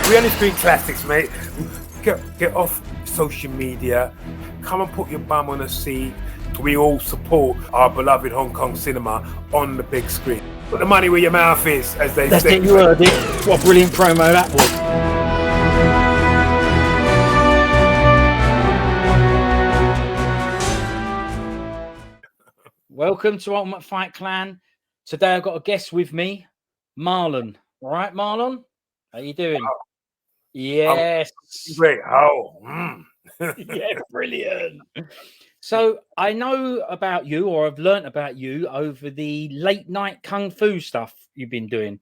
We only screen classics, mate. Get off social media. Come and put your bum on a seat. We all support our beloved Hong Kong cinema on the big screen. Put the money where your mouth is, as they say. That's it, you heard it. What a brilliant promo that was. Welcome to Ultimate Fight Clan. Today I've got a guest with me, Marlon. All right, Marlon? How you doing? Yes. Great. Yeah, brilliant. So I know about you, or I've learnt about you over the late night Kung Fu stuff you've been doing.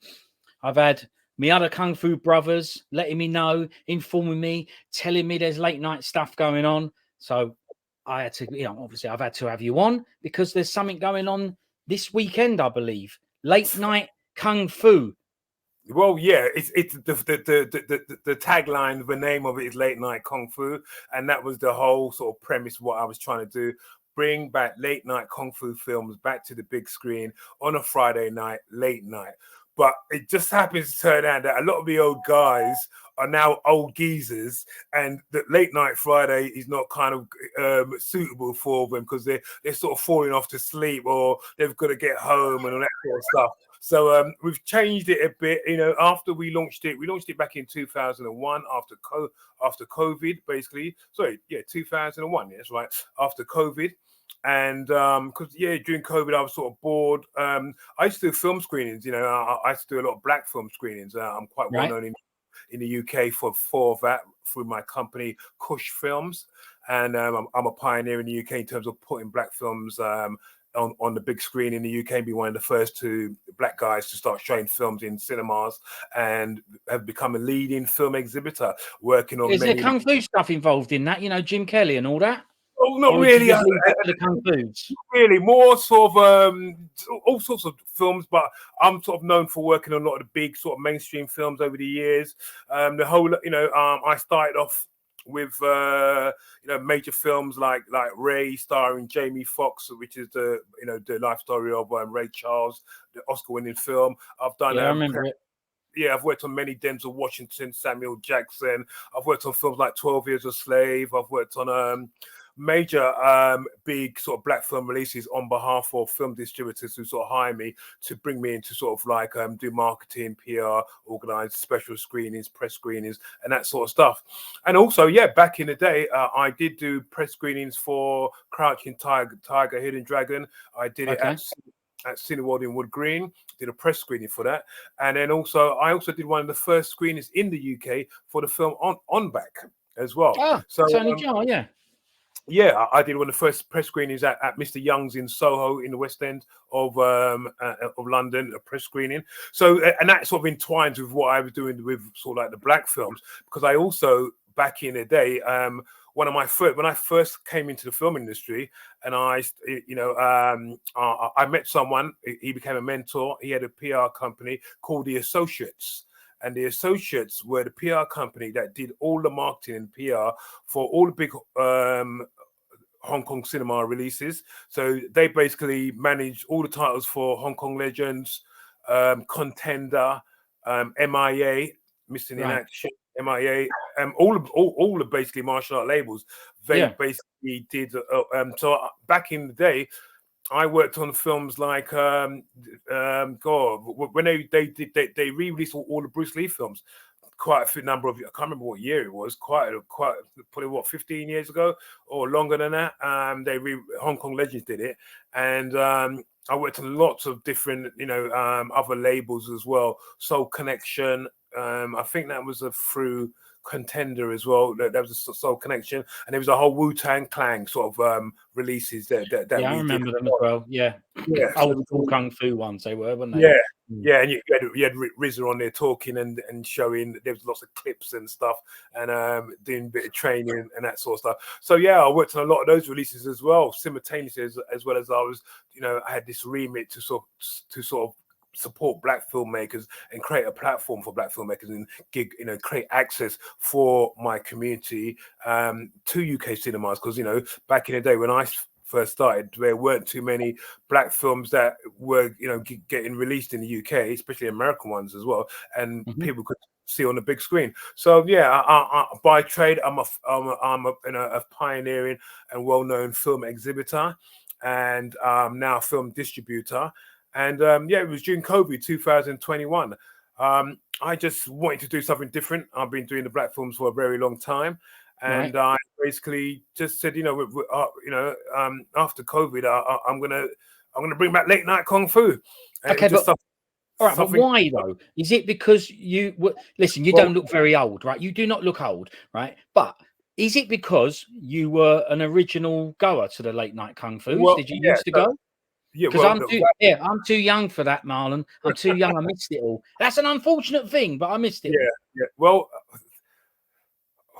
I've had me other Kung Fu brothers letting me know, informing me, telling me there's late night stuff going on. So I had to, obviously I've had to have you on because there's something going on this weekend, I believe. Late night Kung Fu. Well, yeah, it's the tagline, the name of it is Late Night Kung Fu, and that was the whole sort of premise of what I was trying to do. Bring back late night Kung Fu films back to the big screen on a Friday night, late night. But it just happens to turn out that a lot of the old guys are now old geezers, and the late night Friday is not kind of suitable for them because they're sort of falling off to sleep or they've got to get home and all that sort of stuff. So we've changed it a bit. After we launched it back in 2001 after COVID, basically. 2001. Yeah, that's right. After COVID. And because during COVID I was sort of bored. I used to do film screenings. I used to do a lot of black film screenings. I'm quite well known in the UK for that through my company Kush Films, and I'm a pioneer in the UK in terms of putting black films on the big screen in the UK. Be one of the first two black guys to start showing films in cinemas, and have become a leading film exhibitor working on. Is there Kung Fu stuff involved in that? Jim Kelly and all that. Oh, not really. The Kung Fu's? Really, more sort of all sorts of films, but I'm sort of known for working on a lot of the big sort of mainstream films over the years. The whole, I started off with major films like Ray, starring Jamie Foxx, which is the life story of Ray Charles, the Oscar-winning film. I've done. I remember it. Yeah, I've worked on many Denzel Washington, Samuel Jackson. I've worked on films like 12 Years a Slave. I've worked on major big sort of black film releases on behalf of film distributors who sort of hire me to bring me into sort of like do marketing, PR, organize special screenings, press screenings, and that sort of stuff. And also, back in the day, I did do press screenings for Crouching Tiger, Hidden Dragon. I did it at Cineworld in Wood Green, did a press screening for that. And then I also did one of the first screenings in the UK for the film On Back as well. Yeah, I did one of the first press screenings at Mr. Young's in Soho in the West End of London, a press screening. So, and that sort of entwines with what I was doing with sort of like the black films, because I also, back in the day, when I first came into the film industry, and I met someone, he became a mentor. He had a PR company called The Associates. And The Associates were the PR company that did all the marketing and PR for all the big Hong Kong cinema releases. So they basically managed all the titles for Hong Kong Legends, Contender, MIA, Missing in Action, MIA, all the basically martial art labels. They basically did. So back in the day, I worked on films like when they re-released all the Bruce Lee films. Quite a few number of, I can't remember what year it was. Quite probably 15 years ago or longer than that. Hong Kong Legends did it, and I worked on lots of different other labels as well. Soul Connection. I think that was through Contender as well. That was a Soul Connection, and there was a whole Wu-Tang Clan sort of releases that we I remember did them as well. Yeah. Old school Kung Fu ones they were, weren't they? Yeah, and you had RZA on there talking and showing. There was lots of clips and stuff, and doing a bit of training and that sort of stuff. So I worked on a lot of those releases as well, simultaneously, as well as I was, I had this remit to sort of support black filmmakers and create a platform for black filmmakers and create access for my community to UK cinemas, because back in the day when I first started, there weren't too many black films that were, you know, getting released in the UK, especially American ones as well, and people could see on the big screen. So yeah, I by trade, I'm a pioneering and well-known film exhibitor, and now a film distributor. And yeah, it was during COVID 2021. I just wanted to do something different. I've been doing the black films for a very long time, and I basically just said, you know, after COVID, I'm gonna bring back Late Nite Kung Fu. And okay, but all right, but why though? Is it because you listen? You don't look very old, right? You do not look old, right? But is it because you were an original goer to the Late Nite Kung Fu? Did you used to go? Yeah, because I'm too young for that, Marlon. I'm too young. I missed it all. That's an unfortunate thing, but I missed it. Yeah. Well,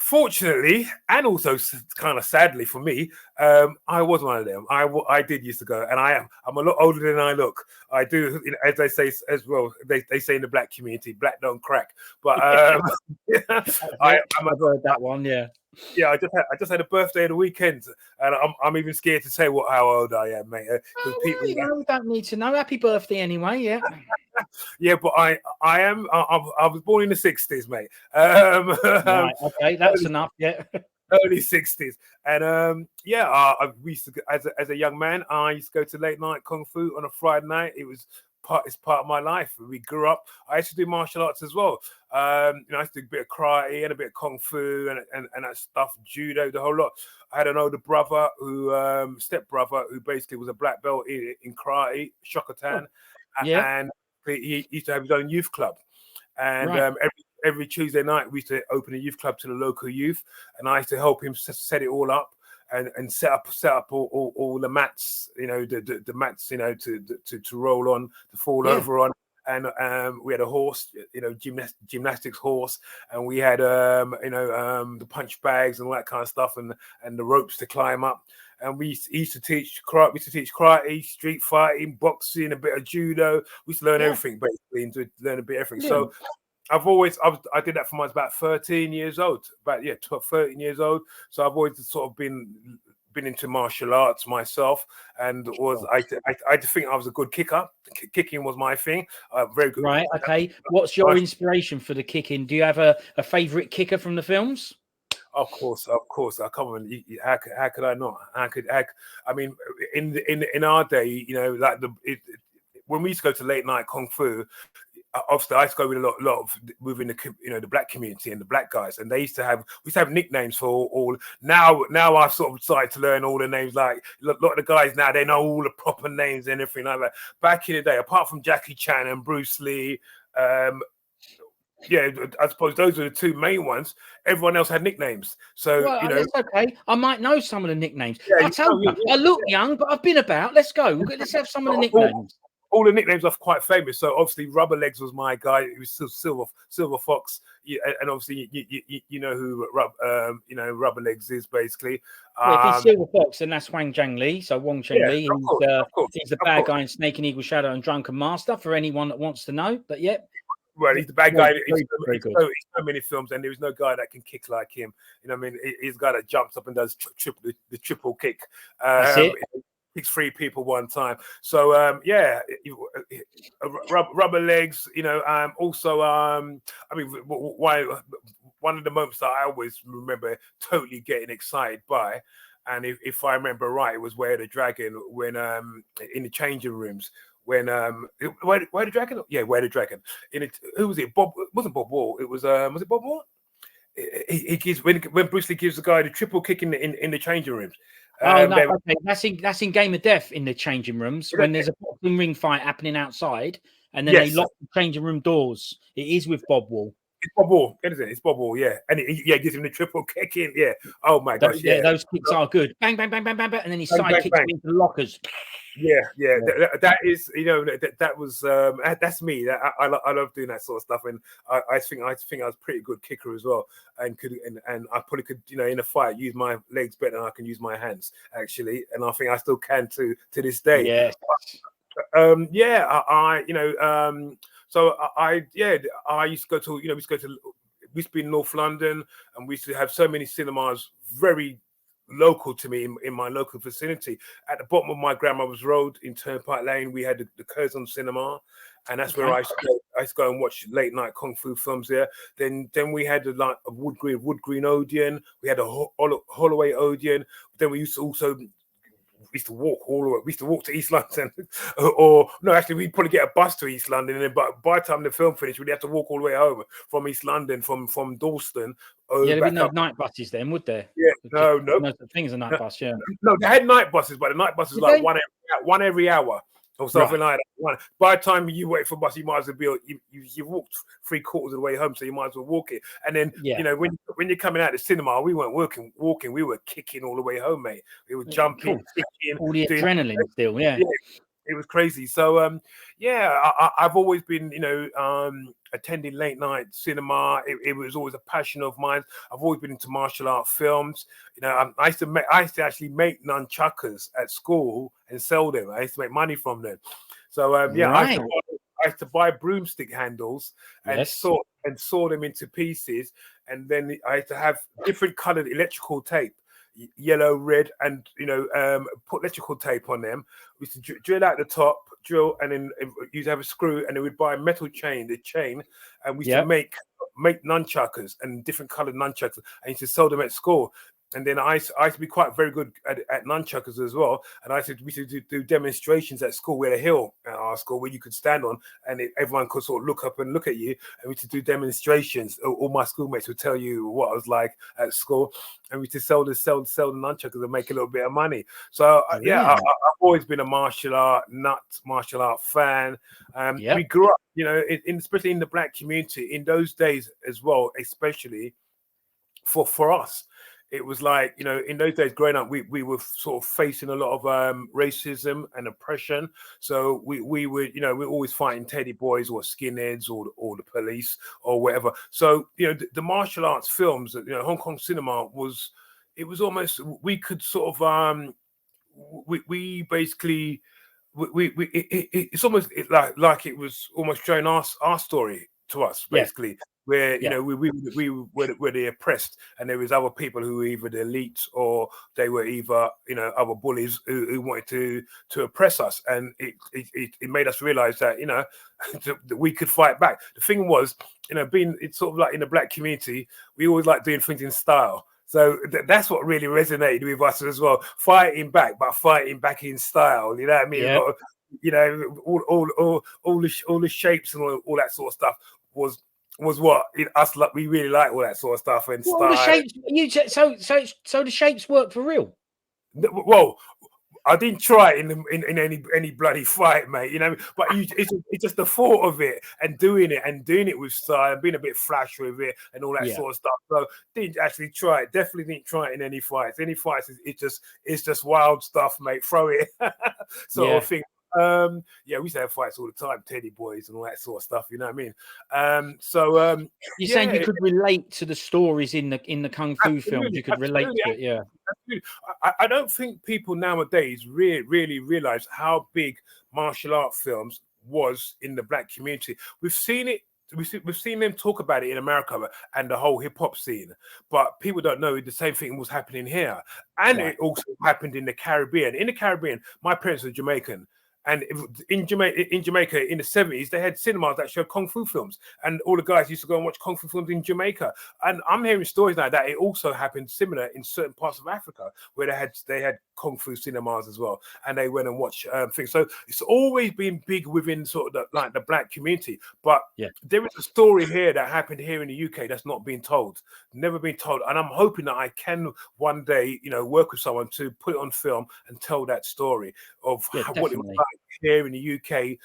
fortunately, and also kind of sadly for me, I was one of them. I did used to go, and I'm a lot older than I look. I do, you know, as they say as well. They say in the black community, black don't crack. But I've heard that one. Yeah, I just had a birthday of the weekend, and I'm even scared to say how old I am, mate. Because people, you know, we don't need to know. Happy birthday anyway. Yeah. Yeah, but I was born in the 60s, mate. Right, okay, that's enough. Yeah. Early 60s, and yeah, I used to, as a young man, I used to go to Late Nite Kung Fu on a Friday night. It's part of my life. We grew up. I used to do martial arts as well. You know, I used to do a bit of karate and a bit of kung fu and that stuff, judo, the whole lot. I had an older brother step brother, who basically was a black belt in karate, Shokotan, and he used to have his own youth club. And every Tuesday night, we used to open a youth club to the local youth, and I used to help him set it all up. And set up all the mats, you know, the mats, you know, to roll on, to fall over on, and we had a horse, you know, gymnastics horse, and we had you know, the punch bags and all that kind of stuff, and the ropes to climb up. And we used to teach karate. We used to teach karate, street fighting, boxing, a bit of judo. We used to learn everything basically, and to learn a bit of everything. So I did that from when I was about 13 years old, 12, 13 years old. So I've always sort of been into martial arts myself, and I think I was a good kicker. Kicking was my thing. Very good. Right. Okay. What's your inspiration for the kicking? Do you have a favorite kicker from the films? Of course. I come on. How could I not? I mean, in our day, you know, like when we used to go to Late Nite Kung Fu, obviously I used to go with a lot of within the, you know, the black community and the black guys, and we used to have nicknames for all. Now I've sort of started to learn all the names. Like a lot of the guys now, they know all the proper names and everything like that. Back in the day, apart from Jackie Chan and Bruce Lee, yeah, I suppose those are the two main ones. Everyone else had nicknames. So, you know, it's okay. I might know some of the nicknames. I tell you, I look young, but I've been about. Let's go. Let's have some of the nicknames. All the nicknames are quite famous. So obviously, Rubber Legs was my guy. He was Silver Fox, and obviously you know who you know, Rubber Legs is basically. If he's Silver Fox, then that's Wang Zhangli. So Wong Cheng Li. He's the bad guy in Snake and Eagle Shadow and Drunken Master. For anyone that wants to know, but yeah. Well, he's the bad guy. He's so many films, and there is no guy that can kick like him. You know what I mean? He's a guy that jumps up and does the triple kick. That's it. Kicks 3 people one time. So yeah, Rubber Legs. You know, also I mean, one of the moments that I always remember totally getting excited by, and if I remember right, it was Where the Dragon, when in the changing rooms. When Where the Dragon? Yeah, Where the Dragon. Who was it? Bob? It wasn't Bob Wall. It was it Bob Wall? He gives when Bruce Lee gives the guy the triple kick in the changing rooms. Oh no, okay. That's in Game of Death in the changing rooms when there's a boxing ring fight happening outside, and then they lock the changing room doors. It is with Bob Wall. It's Bob Wall, isn't it? It's Bob Wall, yeah. And he gives him the triple kick in, yeah. Oh my gosh, yeah. Those kicks are good. Bang, bang, bang, bang, bang, bang, and then he side kicks into the lockers. Yeah. That is, you know, that was that's me. I love doing that sort of stuff, and I think I was a pretty good kicker as well, and I probably could, you know, in a fight use my legs better than I can use my hands actually, and I think I still can to this day. Yeah. You know, so I used to go to, you know, we used to be in North London, and we used to have so many cinemas very local to me in my local vicinity. At the bottom of my grandmother's road in Turnpike Lane, we had the Curzon Cinema, and that's where I used to go and watch late night kung fu films there. Then we had a Wood Green Odeon. We had a Holloway Odeon. Then we used to also. We used to walk all the way. We used to walk to East London, or no, actually, we'd probably get a bus to East London, and then by the time the film finished, we'd have to walk all the way home from East London, from Dalston. Yeah, there'd be no night buses then, would there? Yeah, no. No things a night bus. Yeah, no, they had night buses, but the night buses like one every hour or something like that. By the time you wait for a bus, you might as well be you walked 3/4 of the way home, so you might as well walk it. And then when you're coming out of the cinema, we weren't walking, we were kicking all the way home, mate. We were jumping, kicking, all the adrenaline still, yeah. It was crazy. So I've always been, attending late night cinema. It was always a passion of mine. I've always been into martial art films. I used to actually make nunchuckers at school and sell them. I used to make money from them. So I used to buy broomstick handles and saw them into pieces, and then I had to have different colored electrical tape. Yellow, red, and put electrical tape on them. We used to drill out the top, and then you'd have a screw, and then we'd buy a metal chain, and we used to make nunchuckers and different colored nunchuckers, and used to sell them at school. And then I used to be quite very good at nunchuckers as well. And we used to do demonstrations at school. We had a hill at our school where you could stand on, and everyone could sort of look up and look at you. And we used to do demonstrations. All my schoolmates would tell you what I was like at school. And we used to sell the nunchuckers and make a little bit of money. So I've always been a martial art fan. We grew up, especially in the Black community in those days as well, especially for us. It was like, in those days growing up, we were sort of facing a lot of racism and oppression. So we we're always fighting teddy boys or skinheads or the police or whatever. So, the martial arts films, Hong Kong cinema it was almost, we could sort of, we basically, it's almost like it was almost showing our story to us, basically. Where we were the oppressed, and there was other people who were either the elite or they were either other bullies who wanted to oppress us, and it made us realize that that we could fight back. The thing was, it's sort of like in the Black community, we always like doing things in style. So that's what really resonated with us as well. Fighting back, but fighting back in style. You know what I mean? Yeah. All the shapes and all that sort of stuff was what us like. We really like all that sort of stuff and style. The shapes. So the shapes work for real. Well, I didn't try it in any bloody fight, mate. But it's just the thought of it and doing it with style and being a bit flash with it and all that sort of stuff. So didn't actually try it. Definitely didn't try it in any fights. Any fights, it's just wild stuff, mate. Throw it, sort of thing. We used to have fights all the time, teddy boys and all that sort of stuff. You know what I mean? You're saying you could relate to the stories in the kung fu films. You could relate to it, yeah. Absolutely. I don't think people nowadays really realize how big martial art films was in the Black community. We've seen it. We've seen them talk about it in America and the whole hip hop scene, but people don't know the same thing was happening here, and it also happened in the Caribbean. In the Caribbean, my parents are Jamaican. And in Jamaica in the 70s, they had cinemas that showed kung fu films, and all the guys used to go and watch kung fu films in Jamaica. And I'm hearing stories like that. It also happened similar in certain parts of Africa where they had kung fu cinemas as well, and they went and watched things. So it's always been big within sort of the Black community. But there is a story here that happened here in the UK that's not been told, never been told. And I'm hoping that I can one day, work with someone to put it on film and tell that story of what it was like here in the UK.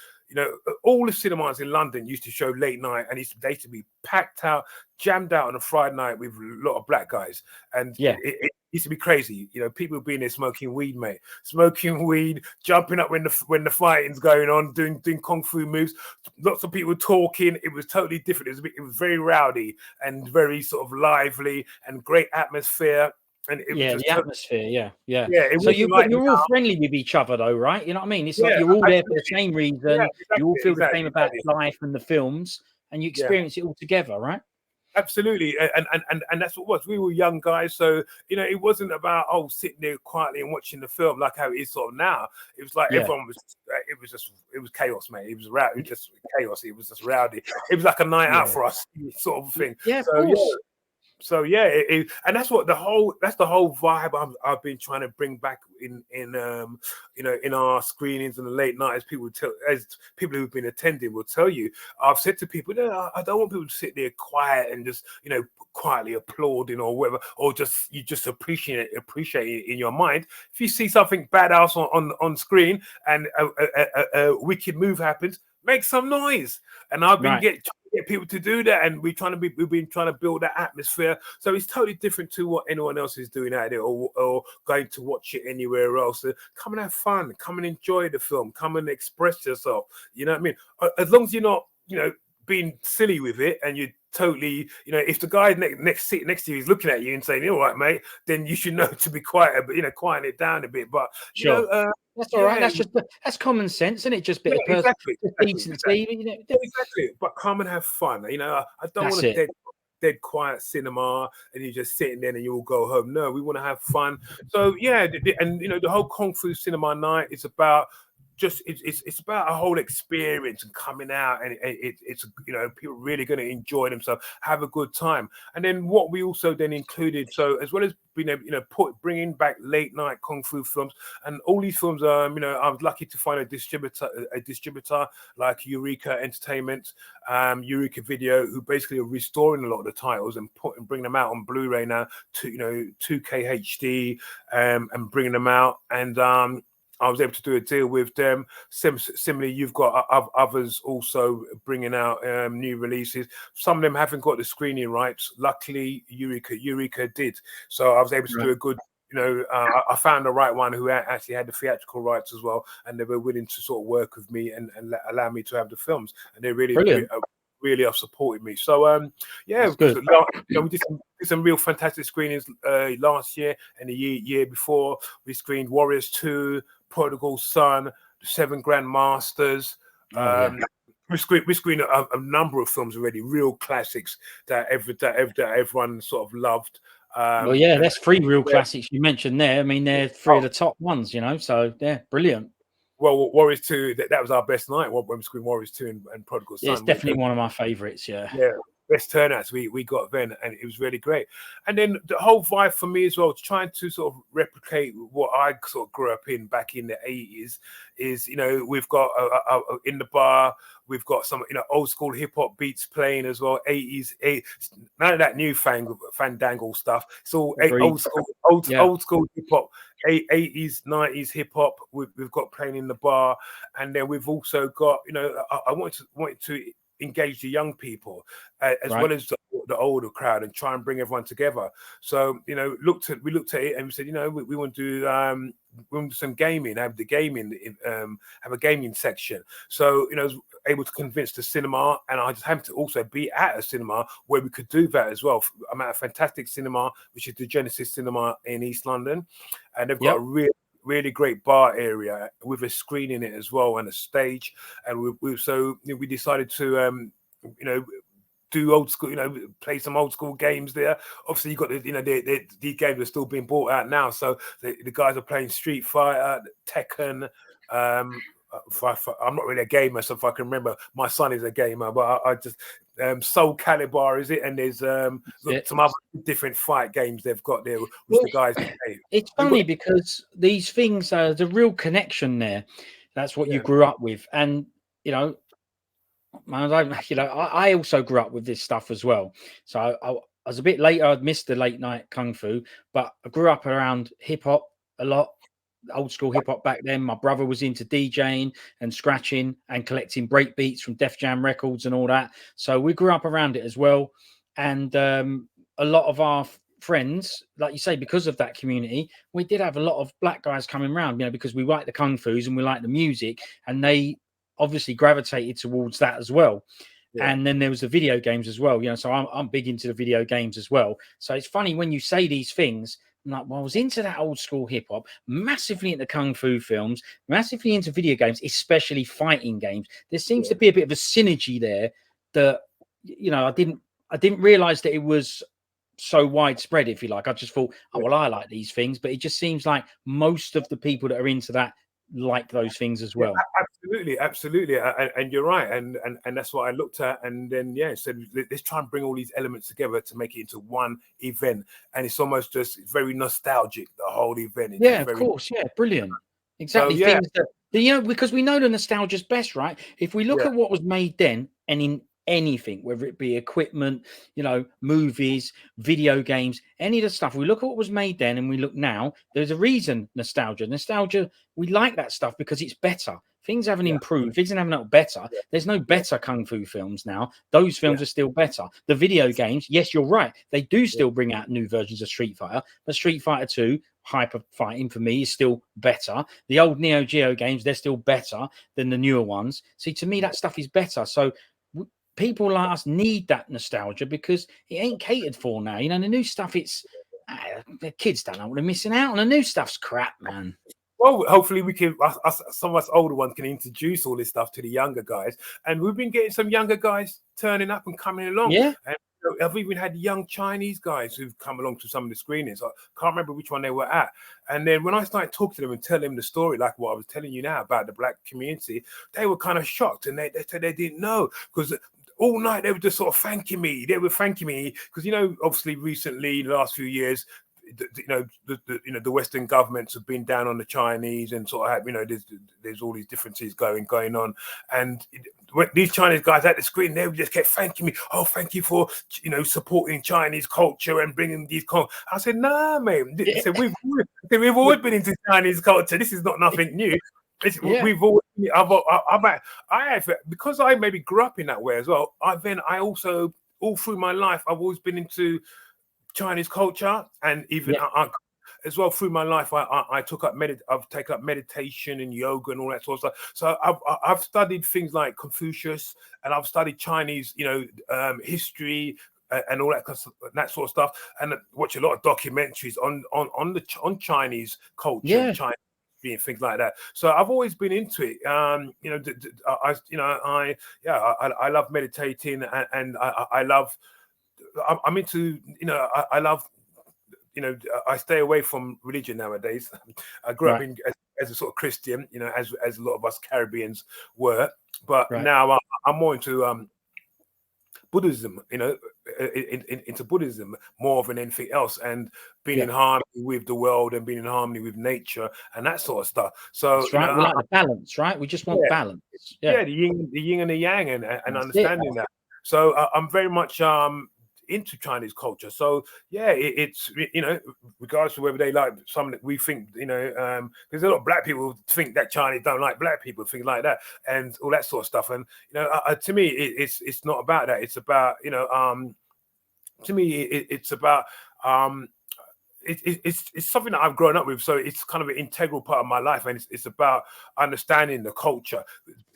All the cinemas in London used to show late night, and they used to be packed out, jammed out on a Friday night with a lot of black guys. And it used to be crazy. People being there smoking weed, mate. Smoking weed, jumping up when the fighting's going on, doing kung fu moves. Lots of people talking. It was totally different. It was very rowdy and very sort of lively and great atmosphere. And the atmosphere, So you're all friendly with each other, though, right? You know what I mean? It's like you're all there for the same reason. You all feel the same about life and the films, and you experience it all together, right? Absolutely, and that's what it was. We were young guys, so it wasn't about sitting there quietly and watching the film like how it is sort of now. It was like everyone was. It was chaos, mate. It was rowdy. It was just chaos. It was just rowdy. It was like a night out for us, sort of thing. Yeah, of course. So and that's what the whole vibe I've been trying to bring back in our screenings and the late nights. As people who've been attending will tell you, I've said to people, no, I don't want people to sit there quiet and just quietly applauding or whatever, or you just appreciate it in your mind. If you see something badass on screen and a wicked move happens, make some noise. And I've been get people to do that, and we've been trying to build that atmosphere. So it's totally different to what anyone else is doing out there, or going to watch it anywhere else. So come and have fun, come and enjoy the film, come and express yourself. You know what I mean? As long as you're not, being silly with it, and you totally, if the guy next to you is looking at you and saying, "All right, mate," then you should know to be quiet, but quieten it down a bit. But that's all right. That's common sense, isn't it? Just a bit of decency. Exactly. But come and have fun. I don't want to dead quiet cinema and you're just sitting there and you all go home. No, we want to have fun. So and the whole Kung Fu cinema night is about it's about a whole experience and coming out, and it's people really going to enjoy themselves, have a good time. And then what we also then included, so as well as being able, bringing back late night Kung Fu films, and all these films I was lucky to find a distributor like Eureka Entertainment, Eureka Video, who basically are restoring a lot of the titles and bring them out on Blu-ray now to 2K HD, and bringing them out. And I was able to do a deal with them. Similarly, you've got others also bringing out new releases. Some of them haven't got the screening rights. Luckily, Eureka did. So I was able to do a good, I found the right one who actually had the theatrical rights as well. And they were willing to sort of work with me and allow me to have the films. And they really have supported me. So we did some real fantastic screenings last year and the year before. We screened Warriors 2, Prodigal Son, The Seven Grandmasters. We screened a number of films already, real classics that everyone sort of loved. That's 3 real classics you mentioned there. I mean, they're 3 of the top ones, so they're brilliant. Well, Warriors 2, that was our best night when we screened Warriors 2 and Prodigal Son. It's definitely one of my favorites, yeah. Best turnouts we got then, and it was really great. And then the whole vibe for me as well, trying to sort of replicate what I sort of grew up in back in the 80s, is we've got in the bar, we've got some old school hip hop beats playing as well. 80s, none of that new fandangle stuff. It's all old school hip hop. 80s, 90s hip hop we've got playing in the bar, and then we've also got I wanted to engage the young people as well as the older crowd, and try and bring everyone together. So we looked at it and we said we want to do some gaming, have a gaming section. So I was able to convince the cinema, and I just happened to also be at a cinema where we could do that as well. I'm at a fantastic cinema, which is the Genesis Cinema in East London, and they've got a really great bar area with a screen in it as well and a stage. And we decided to do old school, play some old school games there. Obviously, you got the games are still being brought out now. So the guys are playing Street Fighter, Tekken. I'm not really a gamer, so if I can remember, my son is a gamer, but I just Soul Calibur is it, and there's some other different fight games they've got there, which the guys play. It's funny because these things are the real connection there. That's what you grew up with, and I also grew up with this stuff as well. So I was a bit later. I'd missed the late night Kung Fu, but I grew up around hip hop a lot. Old school hip hop back then. My brother was into DJing and scratching and collecting break beats from Def Jam records and all that. So we grew up around it as well. And a lot of our friends, like you say, because of that community, we did have a lot of black guys coming around, because we like the Kung Fus and we like the music, and they obviously gravitated towards that as well. And then there was the video games as well, so I'm big into the video games as well. So it's funny when you say these things. I was into that old school hip hop, massively into Kung Fu films, massively into video games, especially fighting games. There seems to be a bit of a synergy there that, I didn't realize that it was so widespread, if you like. I just thought, oh well, I like these things, but it just seems like most of the people that are into that like those things as well. Absolutely, and you're right, and that's what I looked at, and then said let's try and bring all these elements together to make it into one event, and it's almost just very nostalgic. The whole event, of course, brilliant, exactly. So, things that because we know the nostalgia's best, right? If we look at what was made then, and in anything, whether it be equipment, movies, video games, any of the stuff, we look at what was made then and we look now, there's a reason. Nostalgia, we like that stuff because it's better. Things haven't improved. Things haven't got better. There's no better kung fu films now. Those films are still better. The video games, yes, you're right, they do still bring out new versions of Street Fighter, but Street Fighter 2 hyper fighting for me is still better. The old Neo Geo games, they're still better than the newer ones. See, to me that stuff is better. So people like us need that nostalgia because it ain't catered for now. The new stuff, the kids don't know what they're missing out on. The new stuff's crap, man. Well, hopefully we can, some of us older ones can introduce all this stuff to the younger guys. And we've been getting some younger guys turning up and coming along. Yeah. And I've even had young Chinese guys who've come along to some of the screenings. I can't remember which one they were at. And then when I started talking to them and telling them the story, like what I was telling you now about the black community, they were kind of shocked. And they said they didn't know, because all night they were just sort of thanking me. They were thanking me because, obviously recently, the last few years, the Western governments have been down on the Chinese and sort of have, there's all these differences going on. And when these Chinese guys at the screen, they just kept thanking me. Oh, thank you for, supporting Chinese culture and bringing these. I said, nah, mate. I said, we've always been into Chinese culture. This is not nothing new. We've always, because I maybe grew up in that way as well. I also, all through my life, I've always been into Chinese culture, and even as well through my life, I've taken up meditation and yoga and all that sort of stuff. So I've studied things like Confucius, and I've studied Chinese, history and all that sort of stuff, and watch a lot of documentaries on Chinese culture, Chinese and things like that. So I've always been into it. I love meditating, and I love. I'm into, I love, I stay away from religion nowadays. I grew up as a sort of Christian, as a lot of us Caribbeans were, but now I'm more into Buddhism, into Buddhism more than anything else, and being in harmony with the world and being in harmony with nature and that sort of stuff. So that's right. We like the balance, right? We just want balance. The yin and the yang, and understanding that. So I'm very much into Chinese culture. So it's regardless of whether they like something that we think, there's a lot of black people who think that Chinese don't like black people, things like that, and all that sort of stuff. And to me, it's not about that. It's about to me, it's about it's something that I've grown up with, so it's kind of an integral part of my life, and it's about understanding the culture.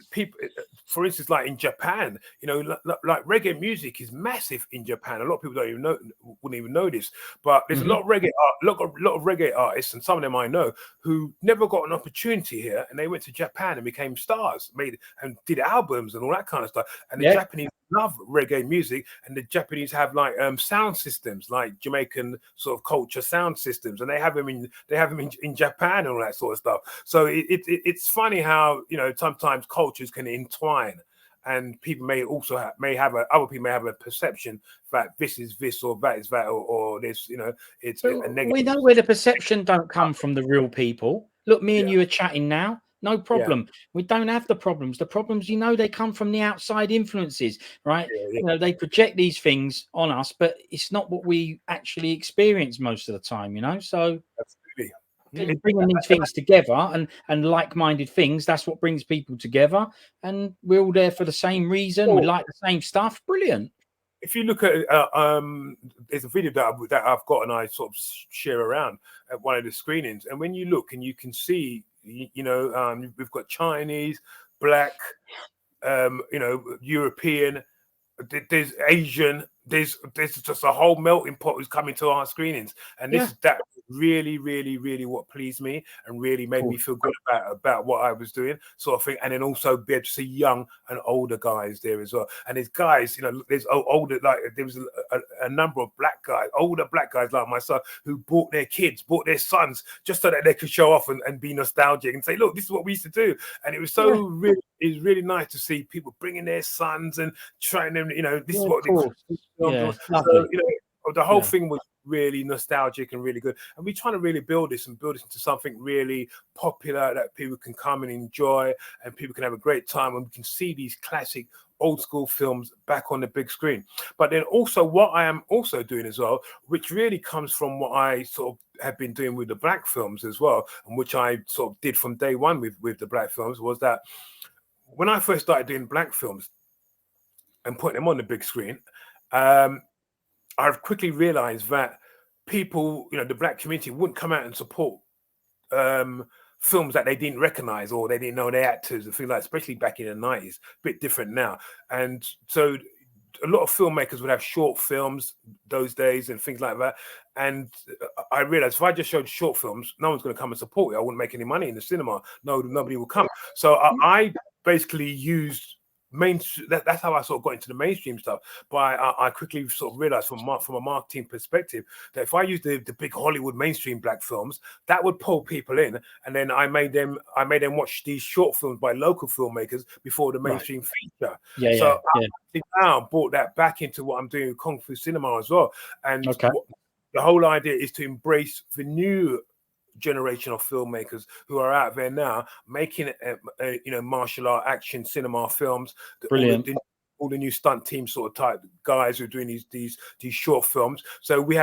People, for instance, like in Japan, like reggae music is massive in Japan. A lot of people wouldn't even know this, but there's a lot of reggae artists, and some of them I know, who never got an opportunity here, and they went to Japan and became stars, and did albums and all that kind of stuff. And the Japanese love reggae music, and the Japanese have like sound systems, like Jamaican sort of culture sound systems, and they have them in Japan and all that sort of stuff. So it's funny how sometimes cultures can entwine, and people may also other people may have a perception that this is this or that is that or this, it's a negative. We know where the perception don't come from the real people. Look, me and you are chatting now. No problem. We don't have the problems. The problems, they come from the outside influences, right? They project these things on us, but it's not what we actually experience most of the time, So absolutely. Bringing these things together and like-minded things, that's what brings people together. And we're all there for the same reason. We like the same stuff. Brilliant. If you look at there's a video that I've got and I sort of share around at one of the screenings, and when you look and you can see, we've got Chinese, black, European, there's Asian, there's just a whole melting pot who's coming to our screenings, and this is that really, really, really what pleased me and really made me feel good about what I was doing, sort of thing. And then also be able to see young and older guys there as well. And there's guys, you know, there's older, like there was a number of black guys, older black guys like myself, who brought their kids, brought their sons, just so that they could show off and be nostalgic and say, look, this is what we used to do. And it was so really, it was really nice to see people bringing their sons and trying them, you know, this is what they lovely. So, you know, the whole thing was really nostalgic and really good, and we're trying to really build this into something really popular that people can come and enjoy, and people can have a great time, and we can see these classic old school films back on the big screen. But then also what I am also doing as well, which really comes from what I sort of have been doing with the black films as well, and which I sort of did from day one with the black films, was that when I first started doing black films and putting them on the big screen, I've quickly realized that people, you know, the black community wouldn't come out and support films that they didn't recognize or they didn't know the actors and things like that, especially back in the 90s. A bit different now. And so a lot of filmmakers would have short films those days and things like that. And I realized if I just showed short films, no one's going to come and support it. I wouldn't make any money in the cinema. Nobody will come. So I basically used that's how I sort of got into the mainstream stuff. But I quickly sort of realized from a marketing perspective that if I used the big Hollywood mainstream black films, that would pull people in, and then I made them watch these short films by local filmmakers before the mainstream feature. I now brought that back into what I'm doing with Kung Fu cinema as well. And the whole idea is to embrace the new generation of filmmakers who are out there now making you know, martial art action cinema films. Brilliant. All the new stunt team sort of type guys who are doing these short films. So we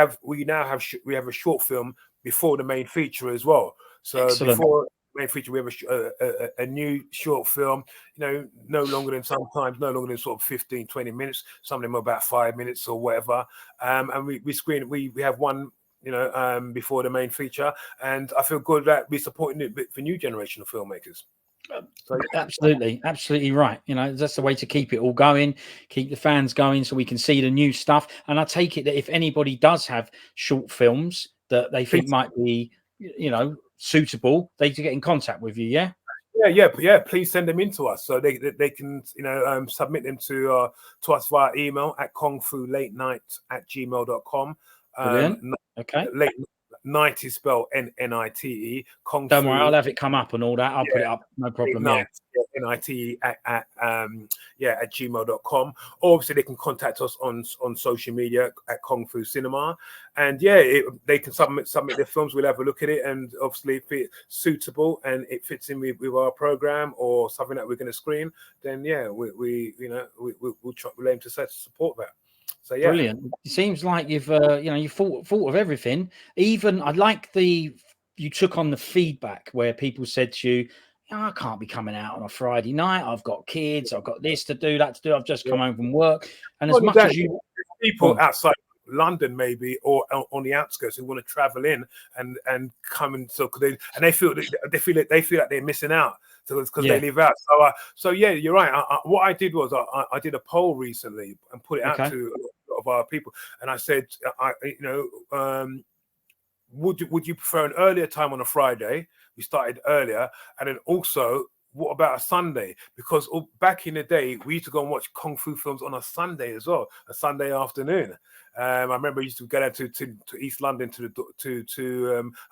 now have a short film before the main feature as well. So before the main feature, we have a new short film, you know, no longer than sort of 15-20 minutes. Some of them are about 5 minutes or whatever. And we screen, we have one, you know, before the main feature, and I feel good that we're supporting it for new generation of filmmakers. So, absolutely right. You know, that's the way to keep it all going, keep the fans going, so we can see the new stuff. And I take it that if anybody does have short films that they think might be, you know, suitable, they can get in contact with you. Yeah. Please send them in to us so they can, you know, submit them to us via email at kungfulatenight@gmail.com. Late Night is spelled Nite. Kung Don't Fu. worry, I'll have it come up and all that. I'll put it up, no problem. Nite at gmail.com. Obviously, they can contact us on social media at Kung Fu Cinema, and they can submit their films. We'll have a look at it, and obviously, if it's suitable and it fits in with our program or something that we're going to screen, then we'll aim to support that. So, brilliant. It seems like you've you thought of everything. Even I like you took on the feedback where people said to you, I can't be coming out on a Friday night. I've got kids. I've got this to do, that to do. I've just come home from work. And as much as you people outside London maybe or on the outskirts who want to travel in and come and they feel like they're missing out because they live out. So yeah, you're right. What I did was I did a poll recently and put it out to a lot of our people, and I said, would you prefer an earlier time on a Friday? We started earlier, and then also, what about a Sunday? Because back in the day, we used to go and watch Kung Fu films on a Sunday as well, a Sunday afternoon. I remember I used to go down to East London to I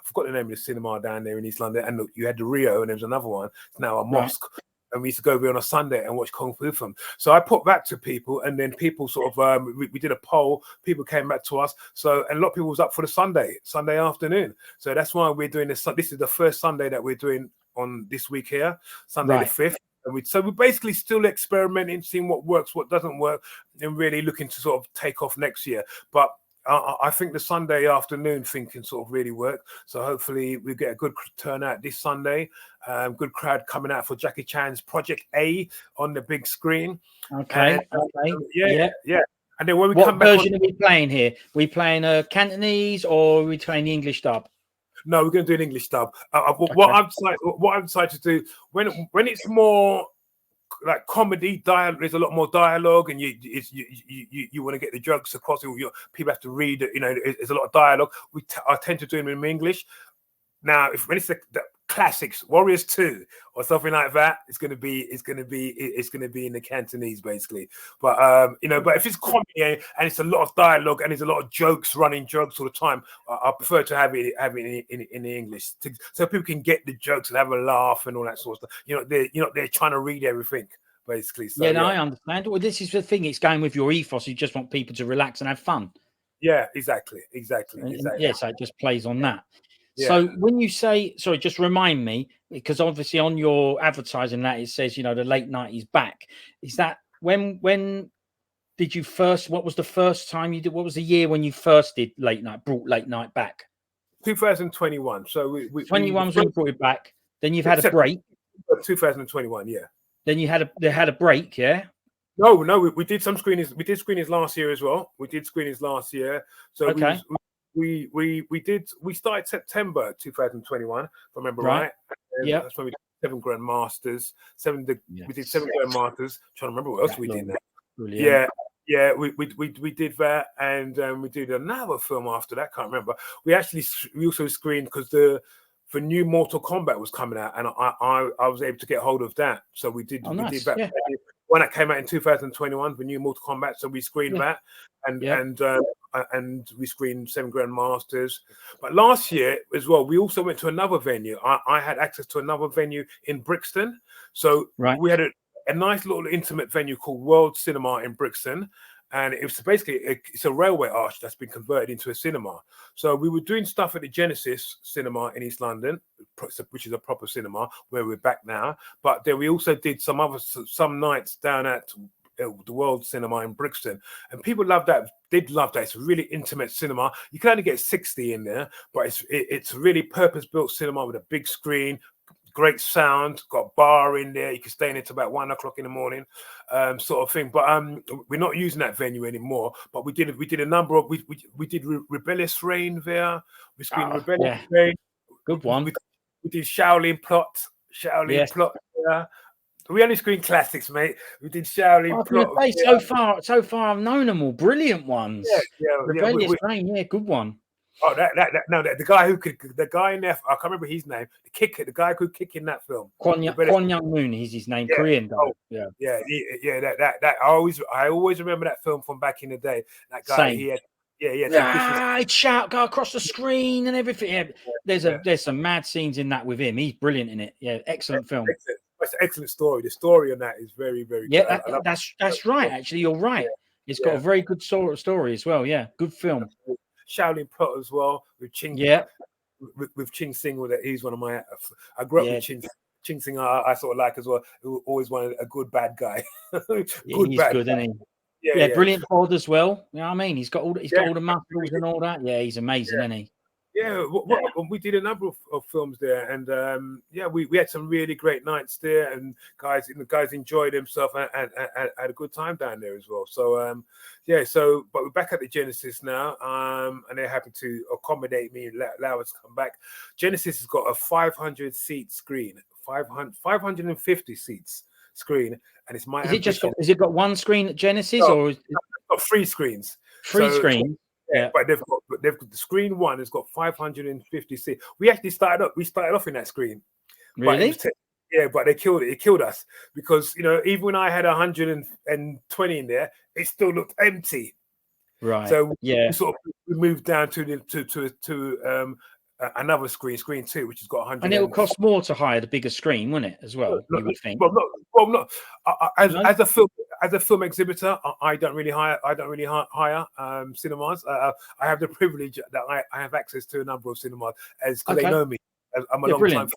forgot the name of the cinema down there in East London, and you had the Rio, and there was another one. It's now a mosque. Right. And we used to go over on a Sunday and watch Kung Fu film. So I put that to people, and then people sort of we did a poll. People came back to us. So and a lot of people was up for the Sunday afternoon. So that's why we're doing this. This is the first Sunday that we're doing on this week here, Sunday the 5th. And we're basically still experimenting, seeing what works, what doesn't work, and really looking to sort of take off next year. But I think the Sunday afternoon thing can sort of really work. So hopefully we get a good turnout this Sunday. Good crowd coming out for Jackie Chan's Project A on the big screen. Okay. Yeah. And then when we come back, what version are we playing here? We playing a Cantonese or are we playing the English dub? No, we're going to do an English dub. What I've decided to do when it's more like comedy dialogue. There's a lot more dialogue, and you want to get the jokes across. People have to read it. You know, there's a lot of dialogue. I tend to do them in English. Now, when it's the classics, Warriors 2 or something like that, it's gonna be in the Cantonese basically. But you know, but if it's comedy and it's a lot of dialogue and there's a lot of running jokes all the time, I prefer to have it in the English so people can get the jokes and have a laugh and all that sort of stuff. You're not there trying to read everything basically. So, no, I understand. Well, this is the thing; it's going with your ethos. You just want people to relax and have fun. Yeah, exactly. Yeah, so it just plays on that. Yeah. So when you say, sorry, just remind me, because obviously on your advertising that it says, you know, the late night is back. Is that when did you first? What was the first time you did? What was the year when you first did late night? Brought late night back. 2021. So we 21 was when you brought it back. Then you've had a break. 2021. Yeah. Then they had a break. Yeah. No, we did some screenings. We did screenings last year as well. So okay. We started September 2021, if I remember right. Yeah. That's when we did 7 Grand Masters. We did 7 Grand Masters. Trying to remember what else we did now. Brilliant. Yeah, we did that, and we did another film after that. Can't remember. We also screened because the new Mortal Kombat was coming out, and I was able to get hold of that. So we did did that. Yeah. When that came out in 2021, the new Mortal Kombat, so we screened that, and we screened 7 Grand Masters. But last year as well, we also went to another venue. I had access to another venue in Brixton, so we had a nice little intimate venue called World Cinema in Brixton. And it was basically it's a railway arch that's been converted into a cinema. So we were doing stuff at the Genesis Cinema in East London, which is a proper cinema where we're back now. But then we also did some nights down at the World Cinema in Brixton, and people loved that. Did love that. It's a really intimate cinema. You can only get 60 in there, but it's a really purpose-built cinema with a big screen. Great sound, got a bar in there. You can stay in it till about 1 o'clock in the morning, sort of thing. But we're not using that venue anymore. But we did a number of we did Rebellious Reign there. We screened Rebellious Reign. Good one. We did Shaolin Plot. Plot. Yeah. We only screened classics, mate. We did Shaolin Plot. So far, I've known them all. Brilliant ones. Yeah. Rebellious Reign. Yeah, good one. Oh, the guy in there, I can't remember his name. The guy who could kick in that film. Kwon Young Moon is his name. Yeah. Korean guy. That I always remember that film from back in the day. That guy, Same. He'd shout, go across the screen and everything. Yeah, there's some mad scenes in that with him. He's brilliant in it. Yeah, excellent film. It's an excellent story. The story on that is very, very good. Yeah, that's right. Actually, you're right. Yeah. It's got a very good story as well. Yeah, good film. Shaolin Plot as well with Ching. Yeah, with Ching Sing. He's one of my. I grew up with Ching Sing. I sort of like as well. Who always wanted a good bad guy. He's good, isn't he? Yeah, brilliant bod as well. You know what I mean? He's got all the muscles and all that. Yeah, he's amazing, isn't he? Yeah, we did a number of films there, and we had some really great nights there, and the guys enjoyed themselves and had a good time down there as well. So but we're back at the Genesis now, and they're happy to accommodate me and allow us to come back. Genesis has got a 500-seat screen, 550 seats screen, and it's my. Is it got one screen at Genesis, or is it's got 3 screens? Screens. Yeah, but they've got the screen one has got 550 seats. We actually started off in that screen. Really? But they killed it. It killed us because even when I had 120 in there, it still looked empty. Right. So we moved down to another screen 2, which has got 100. And it will cost more to hire the bigger screen, wouldn't it? As well, you would think. As a film exhibitor, I don't really hire cinemas. I have the privilege that I have access to a number of cinemas because they know me. I'm a long time.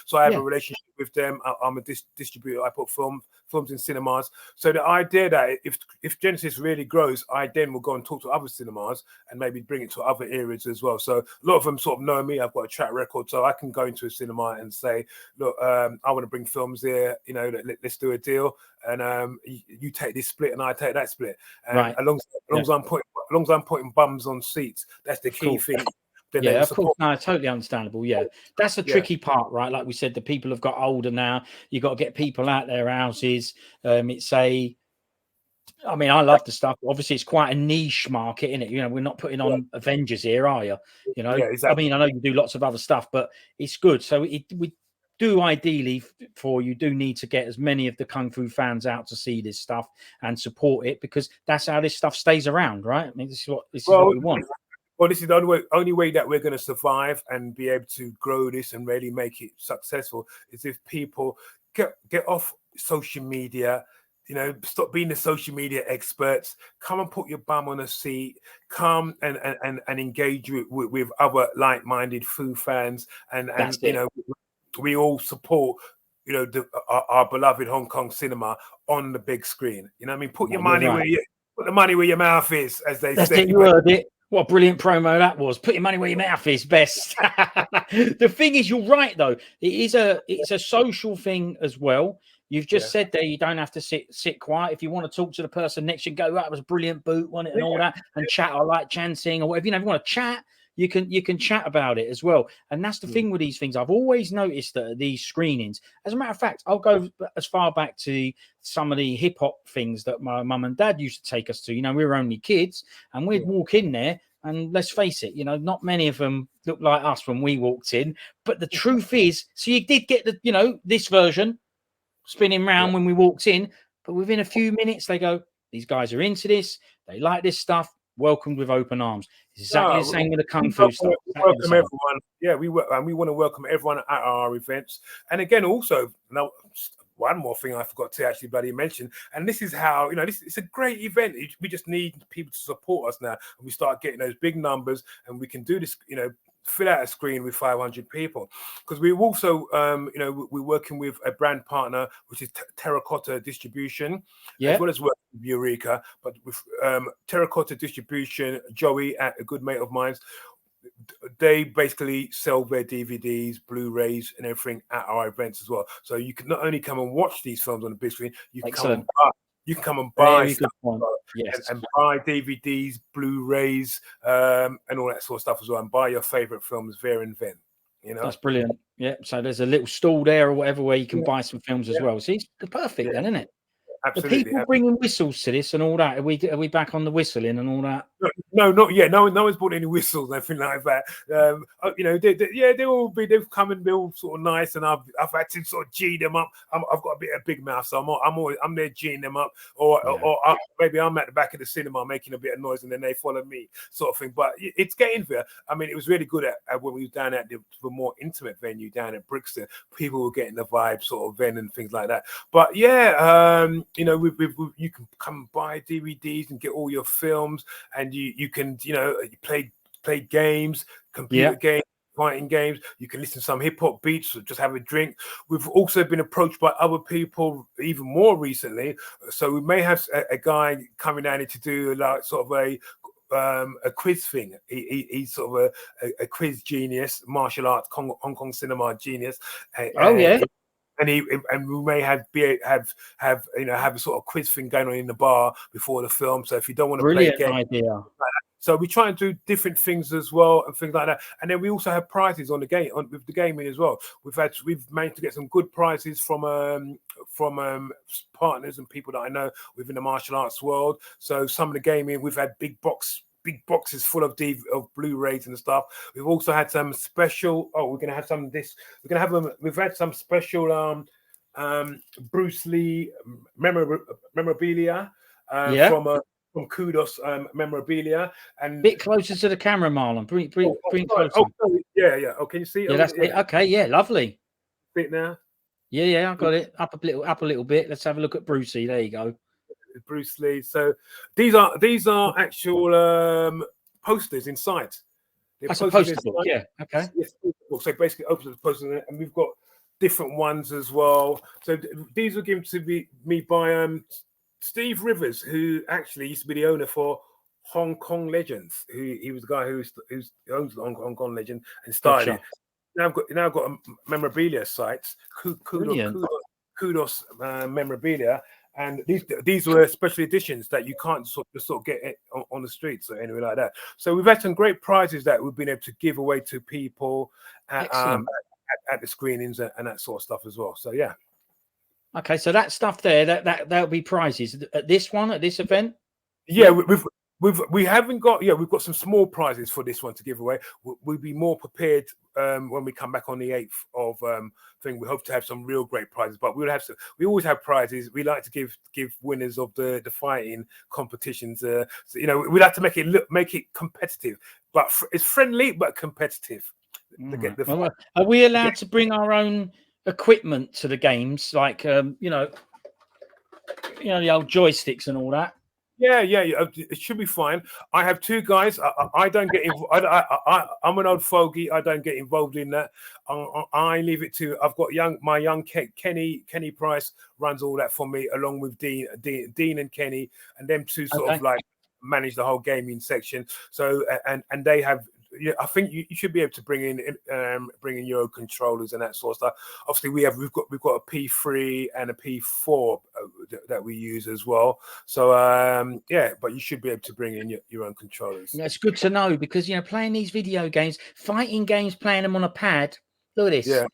So I have a relationship with them. I'm a distributor. I put films in cinemas. So the idea that if Genesis really grows, I then will go and talk to other cinemas and maybe bring it to other areas as well. So a lot of them sort of know me. I've got a track record, so I can go into a cinema and say, look, I want to bring films here. Let's do a deal, and you take this split and I take that split. And as long as I'm putting bums on seats, that's the key thing. then they Yeah, will of course. support. No, totally understandable. Yeah, that's the tricky part, right? Like we said, the people have got older now. You got to get people out their houses. I mean, I love the stuff. Obviously, it's quite a niche market, isn't it? You know, we're not putting on Avengers here, are you? You know, Yeah, exactly. I mean, I know you do lots of other stuff, but it's good. So we do ideally for you do need to get as many of the Kung Fu fans out to see this stuff and support it, because that's how this stuff stays around, right? I mean, this is what we want. Well, this is the only way that we're going to survive and be able to grow this and really make it successful is if people get off social media. You know, stop being the social media experts. Come and put your bum on a seat. Come and engage with other like-minded Fu fans, and you know, we all support, you know, our beloved Hong Kong cinema on the big screen. You know what I mean? Put your money put the money where your mouth is, as they say. It, you heard it. What a brilliant promo that was. Put your money where your mouth is, best. The thing is, you're right, though. It's a social thing as well. You've just said there you don't have to sit quiet. If you want to talk to the person next, you go, that was a brilliant boot, wasn't it? And all that, and chat. I like chanting or whatever. You know, if you want to chat, you can chat about it as well. And that's the thing with these things. I've always noticed that these screenings, as a matter of fact, I'll go as far back to some of the hip hop things that my mum and dad used to take us to. You know, we were only kids, and we'd walk in there, and let's face it, you know, not many of them looked like us when we walked in. But the truth is, so you did get the, you know, this version spinning round when we walked in, but within a few minutes they go, these guys are into this, they like this stuff, welcomed with open arms. It's exactly the same with the Kung Fu stuff. Welcome everyone. Yeah, we want to welcome everyone at our events. And again, also, now one more thing I forgot to actually bloody mention, and this is how, you know, it's a great event. We just need people to support us now, and we start getting those big numbers, and we can do this, you know, fill out a screen with 500 people, because we've also you know, we're working with a brand partner which is Terracotta Distribution, as well as working with Eureka, but with Terracotta Distribution, Joey, a good mate of mine, they basically sell their DVDs, Blu-rays and everything at our events as well. So you can not only come and watch these films on the big screen, you can come and buy stuff and buy DVDs, Blu-rays, and all that sort of stuff as well, and buy your favorite films there and then. You know, that's brilliant. Yeah, so there's a little stall there or whatever where you can buy some films as well. See, it's perfect then, isn't it? Absolutely. The people bringing whistles to this and all that. Are we back on the whistling and all that? No, not yet. No one's bought any whistles, nothing like that. You know, they've come and they're all sort of nice, and I've had to sort of G them up. I've got a bit of big mouth, so I'm there G'ing them up, or maybe I'm at the back of the cinema making a bit of noise, and then they follow me, sort of thing. But it's getting there. I mean, it was really good at when we were down at the more intimate venue down at Brixton. People were getting the vibe sort of then and things like that. But yeah, you know, you can come and buy DVDs and get all your films, and you can, you know, play games, computer games, fighting games. You can listen to some hip hop beats or just have a drink. We've also been approached by other people even more recently, so we may have a guy coming down here to do like sort of a quiz thing. He's sort of a quiz genius, martial arts, Hong Kong cinema genius. And we may have you know, have a sort of quiz thing going on in the bar before the film. So if you don't want to play a game, idea. So we try and do different things as well and things like that. And then we also have prizes on the game with the gaming as well. We've managed to get some good prizes from partners and people that I know within the martial arts world. So some of the gaming, we've had big boxes full of Blu-rays and stuff. We've also had some special. We're gonna have some of this. We're gonna have them. We've had some special Bruce Lee memorabilia from Kudos memorabilia, and bit closer to the camera, Marlon. Bring closer. Yeah. Oh, can you see? Yeah, that's it. Okay, yeah, lovely. Bit now. Yeah, I got it. Up a little bit. Let's have a look at Brucey. There you go. Bruce Lee. So these are actual posters inside. That's a poster book. Yeah. Okay. Yes. So basically, opens the poster, and we've got different ones as well. So these were given to me by Steve Rivers, who actually used to be the owner for Hong Kong Legends. He was the guy who owns the Hong Kong Legend and started it. Now I've got a memorabilia site, Kudos memorabilia, And these were special editions that you can't sort of get it on the streets or anywhere like that. So we've had some great prizes that we've been able to give away to people at the screenings and that sort of stuff as well. So yeah. Okay, so that stuff there, that'll be prizes at this event. Yeah, we haven't got. Yeah, we've got some small prizes for this one to give away. We'll be more prepared when we come back on the 8th of thing. We hope to have some real great prizes, but we'll have some. We always have prizes. We like to give winners of the fighting competitions. So, you know, we like to make it competitive, but it's friendly but competitive. To get the well, are we allowed to bring our own equipment to the games, like you know, the old joysticks and all that? Yeah, it should be fine. I have 2 guys. I don't get involved. I'm an old fogey. I don't get involved in that. I leave it to. I've got my young Kenny Price runs all that for me, along with Dean and Kenny, and them 2 sort of like manage the whole gaming section. So and they have. Yeah, I think you should be able to bring in your own controllers and that sort of stuff. Obviously, we've got a P3 and a P4 that we use as well. So yeah, but you should be able to bring in your own controllers. Yeah, it's good to know, because playing these video games, fighting games, playing them on a pad. Look at this. Yeah.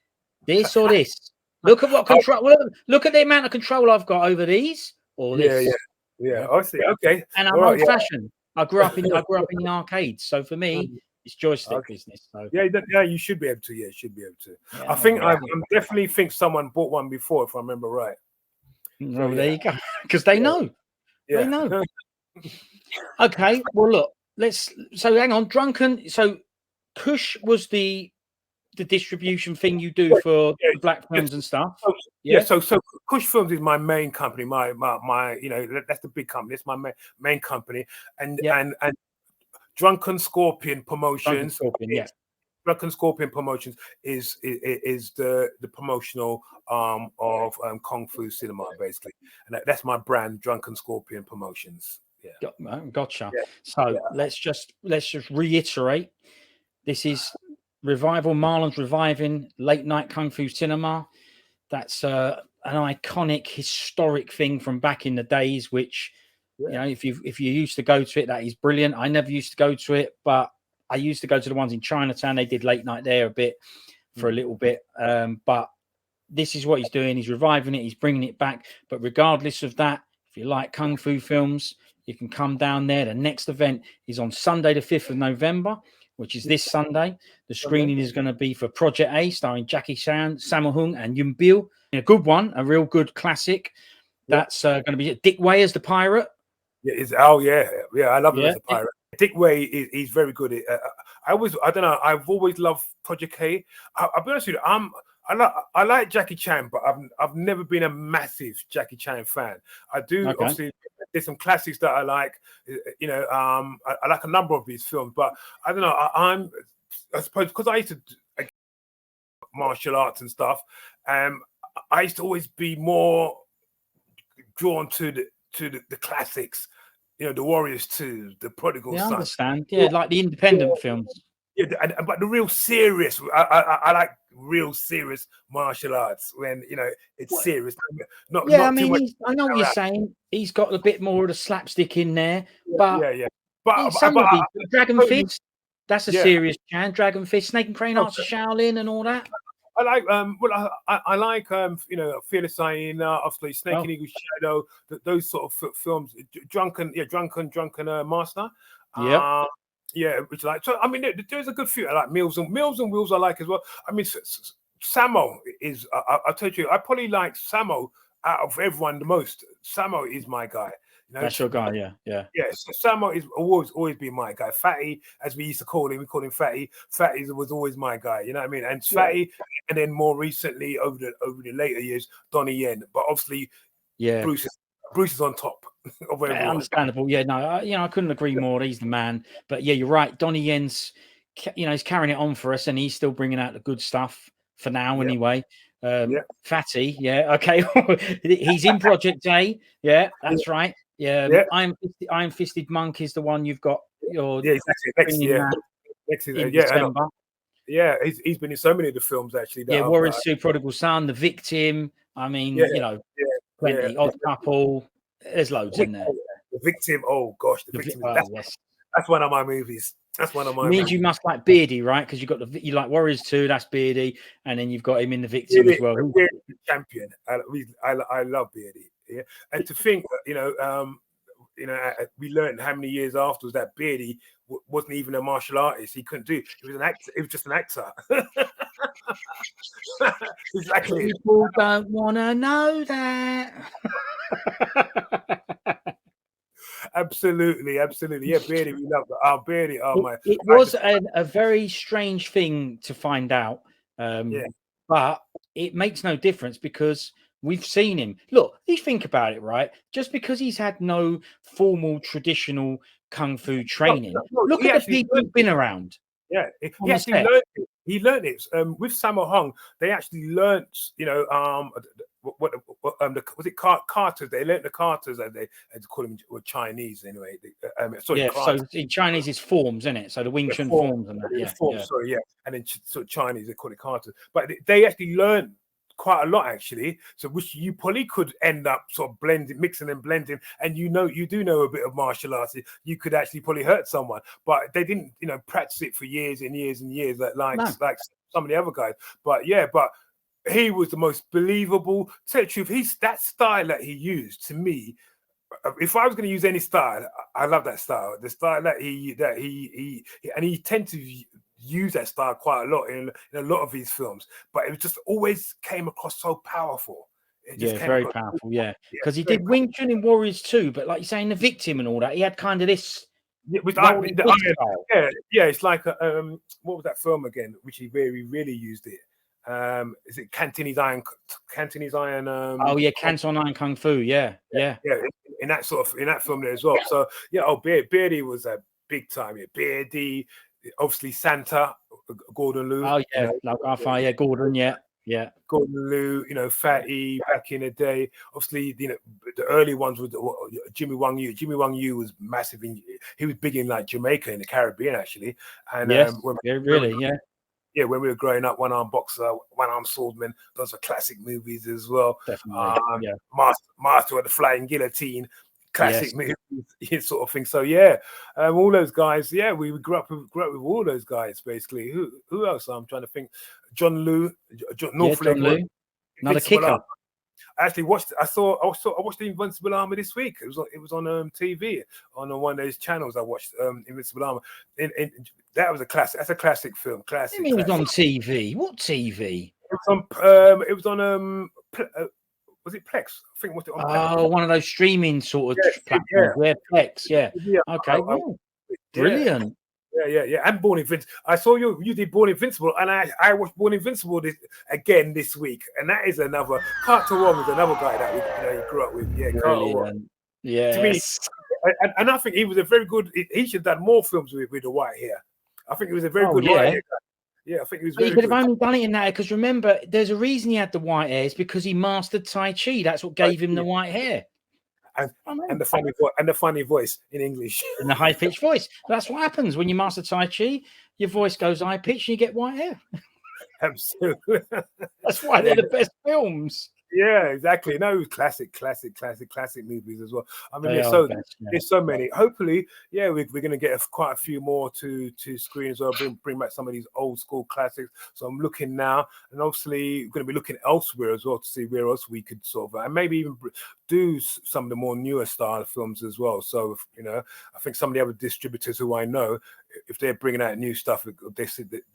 This or this. Look at what control. Look at the amount of control I've got over these or this. Yeah. I see. Okay. And I'm old fashioned. I grew up in the arcades, so for me, it's joystick business. So. Yeah, you should be able to. Yeah, you should be able to. Yeah, I definitely think someone bought one before, if I remember right. Well, there you go, because they know. Yeah. They know. Okay, well, look, so hang on, Drunken. So Kush was the distribution thing you do for black films and stuff. So Kush Films is my main company. My that's the big company. It's my main company, and Drunken Scorpion Promotions. Drunken Scorpion Promotions is the promotional arm of Kung Fu cinema, basically, and that's my brand, Drunken Scorpion Promotions. Yeah, gotcha. Yeah. So let's just reiterate: this is revival. Marlon's reviving Late Nite Kung Fu cinema. That's an iconic, historic thing from back in the days, which. If you used to go to it, that is brilliant. I never used to go to it, but I used to go to the ones in Chinatown. They did late night there for a little bit. But this is what he's doing. He's reviving it. He's bringing it back. But regardless of that, if you like Kung Fu films, you can come down there. The next event is on Sunday, the 5th of November, which is this Sunday. The screening is going to be for Project A, starring Jackie Chan, Sammo Hung, and Yun Bill. A good one, a real good classic. That's going to be Dick Wei as the pirate. Yeah, I love him as a pirate. Dick Wei he's very good. I've always loved Project K. I'll be honest with you, I like Jackie Chan, but I've never been a massive Jackie Chan fan. I do obviously there's some classics that I like. I like a number of these films, but I don't know. I suppose because I used to do martial arts and stuff, I used to always be more drawn to the classics, the Warriors 2, the Prodigal Son. I understand. Yeah, like the independent films. Yeah, but the real serious. I like real serious martial arts when it's serious. I know what you're saying. He's got a bit more of the slapstick in there, but Dragon Fist. That's a serious Chan. Dragon Fist, Snake and Crane, Arts of Shaolin, and all that. I like I like Fearless Hyena, obviously Snake and Eagle Shadow, those sort of films. Drunken Master. Which so I mean there's a good few. I like Mills and Wheels I like as well. I mean Sammo is I told you I probably like Sammo out of everyone the most. Sammo is my guy. That's your guy, yeah. So Sammo is always been my guy. Fatty, as we used to call him, we call him Fatty. Fatty was always my guy. You know what I mean? And Fatty, and then more recently over the later years, Donnie Yen. But obviously, Bruce is on top of everyone. Understandable. Yeah, no, I couldn't agree more. He's the man. But yeah, you're right. Donnie Yen's, he's carrying it on for us, and he's still bringing out the good stuff for now, anyway. Fatty, okay. He's in Project A. Yeah, that's right. Yeah, Iron Fisted Monk is the one you've got. Exactly. Next December. He's been in so many of the films actually. Warriors 2, Prodigal Son, The Victim. I mean, Plenty. Odd Couple. There's loads in there. The Victim. Oh gosh, The Victim. That's one of my movies. That's one of my. Means you must like Beardy, right? Because you like Warriors 2. That's Beardy, and then you've got him in The Victim as well. Beardy, champion. I love Beardy. Yeah, and to think, we learned how many years afterwards that Beardy wasn't even a martial artist. He couldn't do. He was an actor. He was just an actor. Exactly. People don't want to know that. Absolutely. Yeah, Beardy, we love that. Oh, Beardy. Oh my! It was a very strange thing to find out. But it makes no difference because we've seen him. Look, you think about it, right? Just because he's had no formal traditional kung fu training, look at the people who've been around. Yeah, he learned it. With Sammo Hung, they actually learned, was it Carters? They learned the Carters, as they call them, were Chinese anyway. So in Chinese is forms, isn't it? So the Wing Chun forms and that. Forms, sorry, yeah. And then sort of Chinese, they call it Carters. But they actually learned quite a lot actually, so which you probably could end up sort of mixing and blending, and you do know a bit of martial arts. You could actually probably hurt someone, but they didn't practice it for years and years and years like some of the other guys. But he was the most believable. To tell the truth, that style that he used, to me, if I was going to use any style, I love that style. The style that he tend to use that style quite a lot in a lot of his films, but it just always came across so powerful. Very powerful. Yeah, because he did Wing Chun in Warriors 2, but like you're saying, The Victim and all that, he had kind of this. It's like what was that film again, which he really used it? Is it Cantonese Iron? Canton Iron Kung Fu. Yeah. In that film there as well. So Beardy was a big time. Yeah, Beardy. Obviously, Santa, Gordon Liu. Oh yeah, Gordon. Yeah. Gordon Liu. Fatty back in the day. Obviously, the early ones with Jimmy Wang Yu. Jimmy Wang Yu was massive. He was big in like Jamaica in the Caribbean actually. And when we were growing up, One Arm Boxer, One Arm Swordsman, those are classic movies as well. Definitely. Master of the Flying Guillotine. Classic movies, sort of thing. So all those guys. Yeah, we grew up with all those guys basically. Who else? I'm trying to think. John Liu, North John Liu, another kicker. I actually watched. I watched the Invincible Armor this week. It was on TV on one of those channels. I watched Invincible Armor. That was a classic. That's a classic film. Classic. It was on TV. What TV? It was on. Was it Plex? I think was it on Plex? One of those streaming sort of platforms. Yeah, Plex. Yeah. Okay. Brilliant. Yeah. And Born Invincible. I saw you did Born Invincible, and I watched Born Invincible again this week, and that is another. Carter Wong is another guy that we grew up with. Yeah, Carter Wong. Yeah. To me, and I think he was a very good. He should have done more films with the white hair. I think he was a very good white hair guy. Yeah, I think he was. He could have only done it in that because remember, there's a reason he had the white hair. It's because he mastered Tai Chi. That's what gave him the white hair. And the funny voice in English. And the high pitched voice. That's what happens when you master Tai Chi. Your voice goes high pitched and you get white hair. Absolutely. That's why they're the best films. Yeah, exactly. No, classic movies as well. I mean, there's so many. Hopefully, we're going to get quite a few more to screen as well. Bring back some of these old school classics. So I'm looking now, and obviously we're going to be looking elsewhere as well to see where else we could sort of, and maybe even do some of the more newer style films as well. So I think some of the other distributors who I know, if they're bringing out new stuff, they're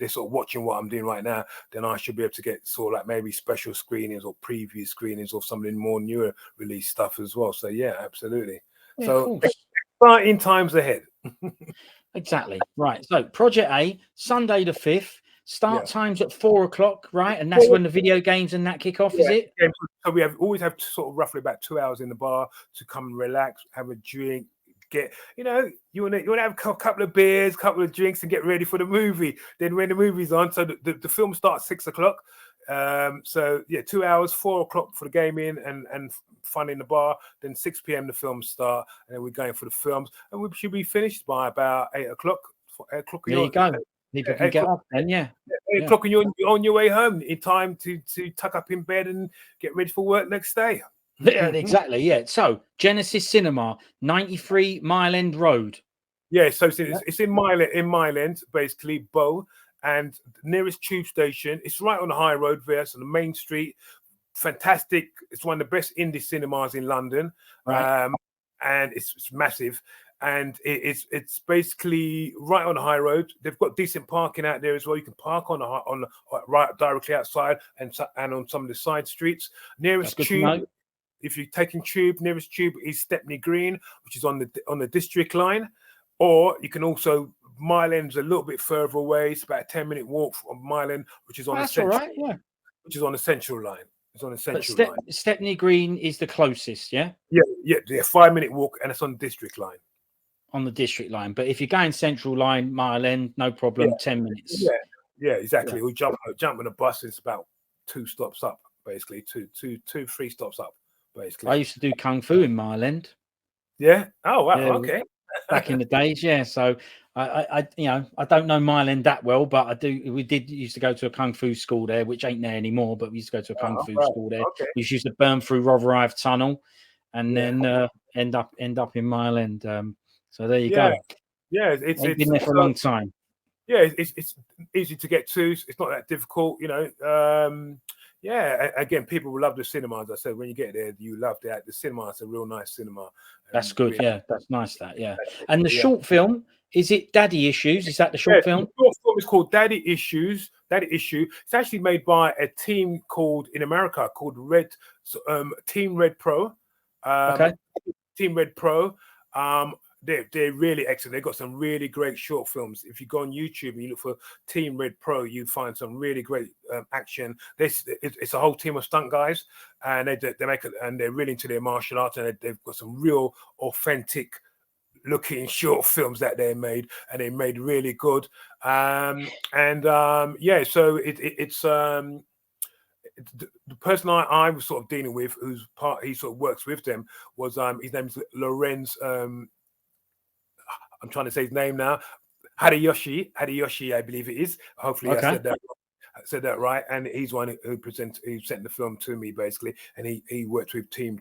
sort of watching what I'm doing right now, then I should be able to get sort of like maybe special screenings or preview screenings or some of the more newer release stuff as well. So absolutely. So exciting times ahead. Exactly. Right. So Project A, Sunday the 5th. Start times at 4:00, right? And that's when the video games and that kick off, is it? So we always have sort of roughly about 2 hours in the bar to come and relax, have a drink, you want to have a couple of beers, couple of drinks, and get ready for the movie. Then when the movie's on, so the film starts 6:00. 2 hours, 4:00 for the gaming and fun in the bar. Then 6 p.m. the films start, and then we're going for the films, and we should be finished by about 8:00. 8:00. There you go. People can get off then, 8 o'clock, and you're on your way home in time to tuck up in bed and get ready for work next day. Yeah, exactly. Yeah. So Genesis Cinema, 93 Mile End Road. Yeah, so it's in Mile End, basically, Bow, and the nearest tube station. It's right on the high road there, so the main street. Fantastic! It's one of the best indie cinemas in London, Right. And it's massive. And it's basically right on the high road. They've got decent parking out there as well. You can park on the right directly outside and on some of the side streets. Nearest tube, if you're taking tube, nearest tube is Stepney Green, which is on the District line. Or you can also, Mile End's a little bit further away. It's about a 10-minute walk from Mile End, which is on the central, which is on the central line. It's on the central line. Stepney Green is the closest, yeah? Yeah, 5-minute walk, and it's on the District line. On the District line. But if you're going central line, Mile End, no problem, 10 minutes. Yeah, exactly. Yeah. We jump on a bus, it's about 2 stops up, basically. 3 stops up, basically. I used to do Kung Fu in Mile End. Yeah? Oh, wow, okay. Back in the days, yeah. So I don't know Mile End that well, but we used to go to a Kung Fu school there, which ain't there anymore, but we used to go to a Kung Fu school there. Okay. We used to burn through Rotherhithe Tunnel and then end up in Mile End. So there you go. Yeah, it's been there for a long time. Yeah, it's easy to get to. It's not that difficult, Yeah, again, people will love the cinema. As I said, when you get there, you love that. The cinema is a real nice cinema. That's good. Really, that's nice. And the short film, is it Daddy Issues? Is that the short film? The short film is called Daddy Issues. Daddy Issue. It's actually made by a team in America called Team Red Pro. Team Red Pro. They're really excellent. They've got some really great short films. If you go on YouTube and you look for Team Red Pro, you find some really great action. It's a whole team of stunt guys, and they make it, and they're really into their martial arts, and they've got some real authentic looking short films that they made, and they made really good. So it's the person I was sort of dealing with, he sort of works with them, was his name's Lorenz. I'm trying to say his name now. Hideyoshi, I believe it is. Hopefully, I said that right. And he's one who sent the film to me, basically. And he worked with Team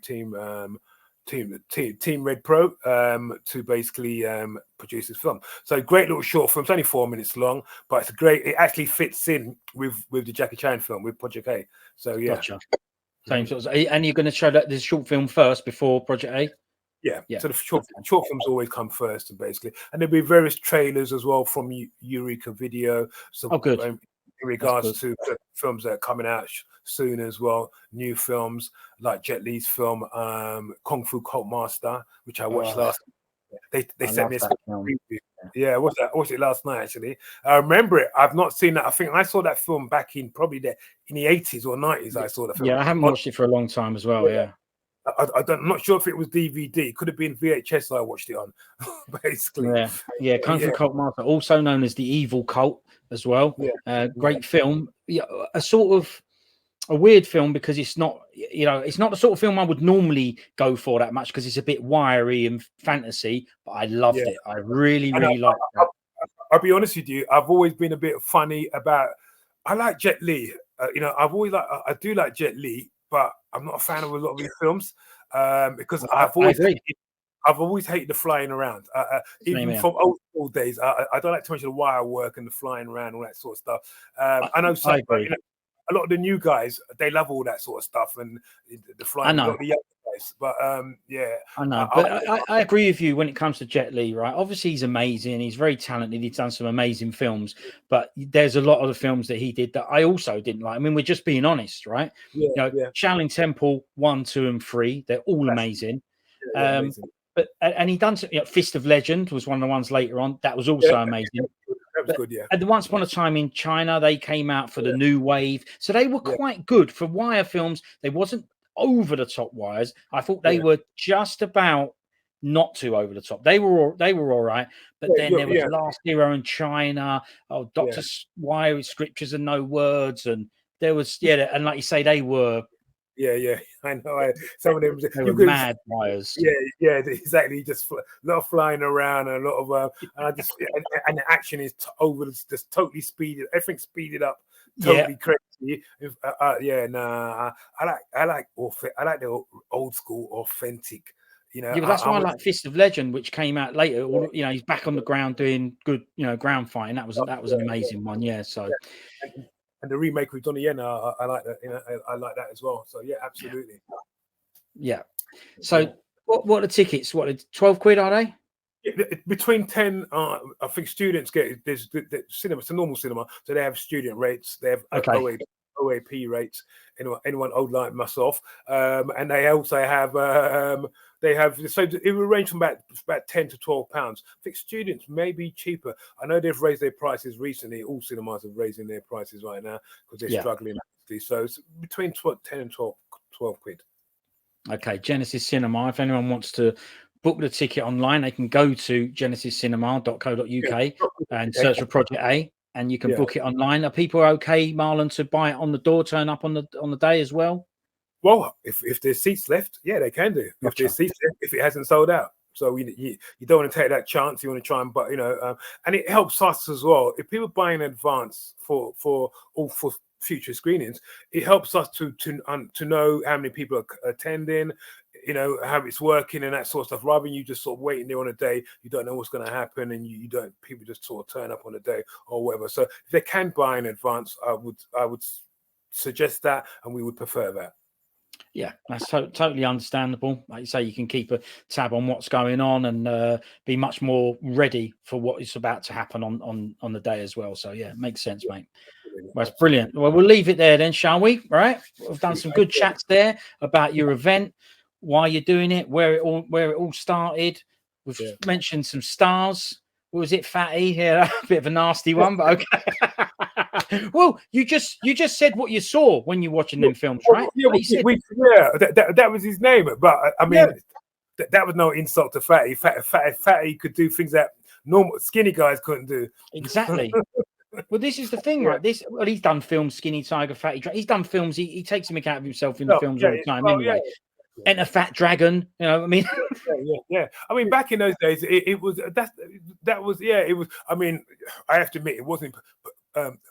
Red Pro to basically produce this film. So great little short film. It's only 4 minutes long, but it's great. It actually fits in with the Jackie Chan film, with Project A. So yeah. Gotcha. Same sort of, and you're going to show that this short film first before Project A? Yeah. So the short films always come first, basically, and there'll be various trailers as well from Eureka Video. So good. In regards to films that are coming out soon as well, new films like Jet Li's film Kung Fu Cult Master, which I watched last. They sent me a preview. Yeah, I watched it last night, actually. I remember it. I've not seen that. I think I saw that film back in probably in the 80s or 90s. I saw the film. Yeah, I haven't watched it for a long time as well. Yeah. I'm not sure if it was DVD. It could have been VHS I watched it on, basically. Yeah. Kung Fu Cult Master, also known as The Evil Cult as well. Great film. Yeah, a sort of a weird film because it's not the sort of film I would normally go for that much because it's a bit wiry and fantasy. But I loved it. I really liked it. I'll be honest with you. I've always been a bit funny about. I like Jet Li. I've always I do like Jet Li. But I'm not a fan of a lot of his films because I've always hated the flying around. Even from old school days, I don't like too much of the wire work and the flying around, all that sort of stuff. I know some, a lot of the new guys, they love all that sort of stuff and the flying. I know. The young guys, but I know. But I agree with you when it comes to Jet Li, right? Obviously, he's amazing. He's very talented. He's done some amazing films, but there's a lot of the films that he did that I also didn't like. I mean, we're just being honest, right? Shaolin Temple 1, 2, and 3, they're all amazing. Amazing. But he done Fist of Legend was one of the ones later on that was also amazing. That was good, yeah. And Once Upon a Time in China, they came out for the new wave, so they were quite good for wire films. They wasn't over the top wires. I thought they were just about not too over the top. They were all right, but then there was Last Hero in China. Dr. Wire with Scriptures and No Words, and there was and like you say, they were. Yeah, I know. Some of them were mad wires. Yeah, exactly. Just a lot of flying around and a lot of and the action is just totally speeded. Everything's speeded up, totally crazy. Yeah, nah. I like the old school, authentic. You know, Yeah, but that's why I like Fist of Legend, which came out later. You know, he's back on the ground doing good, you know, ground fighting. That was an amazing one. Yeah, so and the remake with Donnie Yen, I like that. You know, I like that as well. So yeah, absolutely. Yeah. So what are the tickets? What, 12 quid are they? Between 10, I think students get there's the cinema. It's a normal cinema, so they have student rates. They have OAP rates. Anyone old like myself, and they also have so it will range from about 10 to 12 pounds. I think students may be cheaper. I know they've raised their prices recently. All cinemas are raising their prices right now because they're struggling. So it's between 10 and 12 quid. Okay, Genesis Cinema. If anyone wants to book the ticket online, they can go to genesiscinema.co.uk and search for Project A, and you can book it online. Are people okay, Marlon, to buy it on the door, turn up on the day as well? Well, if there's seats left, yeah, they can do. If there's seats left, if it hasn't sold out. So you don't want to take that chance. You want to try and, but and it helps us as well. If people buy in advance for future screenings, it helps us to know how many people are attending, you know, how it's working and that sort of stuff. Rather than you just sort of waiting there on a day, you don't know what's going to happen, and you don't. People just sort of turn up on a day or whatever. So if they can buy in advance, I would suggest that, and we would prefer that. Yeah, that's totally understandable. Like you say, you can keep a tab on what's going on and be much more ready for what is about to happen on the day as well. So yeah, it makes sense, mate. Well, that's brilliant. Well, we'll leave it there then, shall we? Right? We've done some good chats there about your event, why you're doing it, where it all started. We've mentioned some stars. What was it, Fatty? Yeah, a bit of a nasty one, but okay. Well, you just said what you saw when you're watching them films, right? That was his name. But I mean, that was no insult to Fatty. Fatty could do things that normal skinny guys couldn't do. Exactly. Well, this is the thing, right? He's done films, Skinny Tiger, Fatty. He's done films. He takes him out of himself in the films all the time, anyway. Enter Fat Dragon, you know what I mean? Yeah. I mean, back in those days, it was that was it was. I mean, I have to admit, it wasn't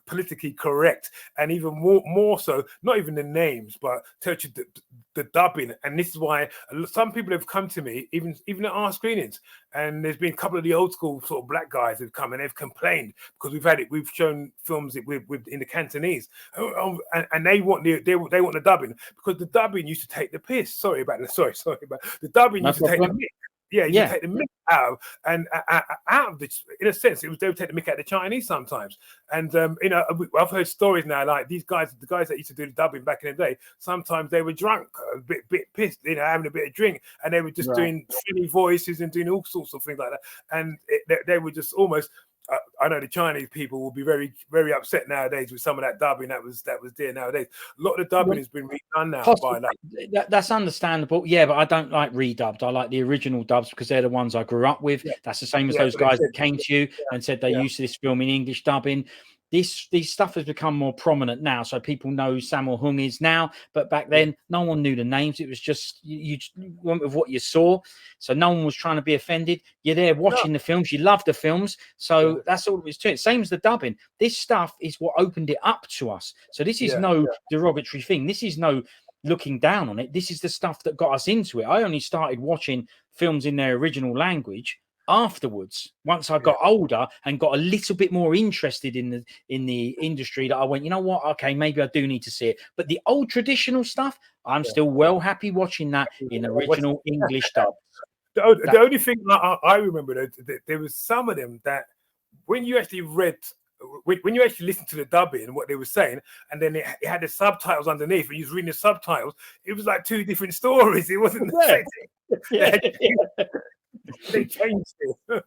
politically correct, and even more so, not even the names, but the dubbing. And this is why some people have come to me, even at our screenings, and there's been a couple of the old school sort of black guys who've come and they've complained because we've shown films with in the Cantonese, and they want the dubbing because the dubbing used to take the piss. Sorry about the dubbing used to take the mick. Yeah, you take the mick out of the, in a sense, they would take the mick out of the Chinese sometimes. And I've heard stories now, like the guys that used to do the dubbing back in the day, sometimes they were drunk, a bit pissed, having a bit of drink, and they were just doing funny voices and doing all sorts of things like that. And they were just almost. I know the Chinese people will be very, very upset nowadays with some of that dubbing that was there nowadays. A lot of the dubbing has been redone now. That's understandable. Yeah, but I don't like redubbed. I like the original dubs because they're the ones I grew up with. That's the same as those guys that came to you and said they used this film in English dubbing. This stuff has become more prominent now, so people know who Sammo Hung is now. But back then, no one knew the names. It was just you went with what you saw, so no one was trying to be offended. You're there watching the films, you love the films, so that's all it was to it. Same as the dubbing. This stuff is what opened it up to us. So this is no derogatory thing. This is no looking down on it. This is the stuff that got us into it. I only started watching films in their original language afterwards, once I got older and got a little bit more interested in the industry, that I went, you know what, okay, maybe I do need to see it. But the old traditional stuff, I'm still well happy watching that in original English dub. The only thing I remember, that there was some of them that when you actually when you actually listen to the dubbing and what they were saying, and then it had the subtitles underneath, and you was reading the subtitles, it was like two different stories. It wasn't the same thing. They changed it.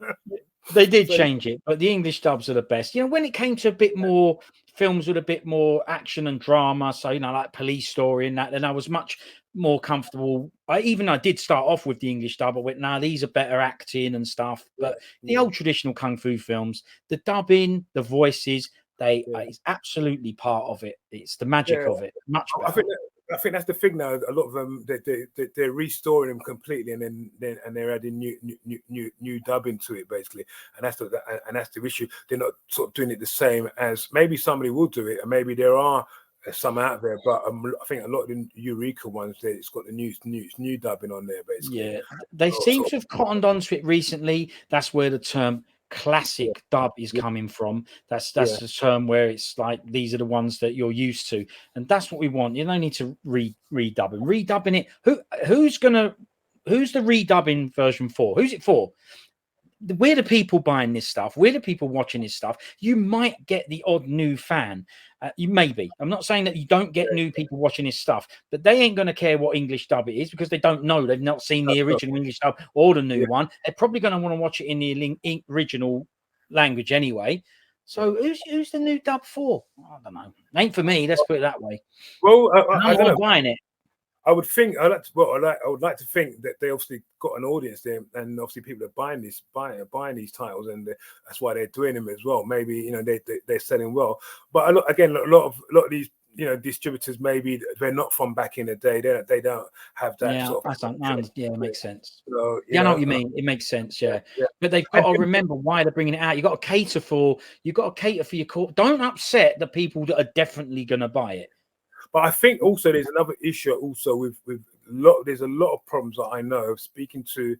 They did change it, but the English dubs are the best. When it came to a bit more films with a bit more action and drama, so like Police Story and that, then I was much more comfortable. I did start off with the English dub. I went, nah, these are better acting and stuff. But the old traditional kung fu films, the dubbing, the voices, it's absolutely part of it. It's the magic of it. Much better. I think that's the thing now. A lot of them they're restoring them completely, and they're adding new dubbing to it, basically. And that's the issue. They're not sort of doing it the same as maybe somebody will do it, and maybe there are There's some out there, but I think a lot of the Eureka ones, it's got the new dubbing on there, basically. Yeah, they seem to have cottoned onto it recently. That's where the term classic dub is coming from. That's the term where it's like these are the ones that you're used to, and that's what we want. You don't need to redub and redubbing it. Who's the redubbing version for? Who's it for? We're the people buying this stuff. We're the people watching this stuff. You might get the odd new fan. You maybe. I'm not saying that you don't get new people watching this stuff, but they ain't going to care what English dub it is because they don't know. They've not seen the original English dub or the new one. They're probably going to want to watch it in the original language anyway. So who's the new dub for? I don't know. Ain't for me. Let's put it that way. Well, I'm not buying it. I would think I would like to think that they obviously got an audience there, and obviously people are buying these titles, and that's why they're doing them as well. Maybe they're selling well, but again, a lot of these distributors, maybe they're not from back in the day. They don't have that sort of. It makes sense. So, I know what you mean. It makes sense. Yeah. But they've got to remember why they're bringing it out. You got to cater for your core. Don't upset the people that are definitely going to buy it. But I think also there's another issue also with there's a lot of problems that I know of speaking to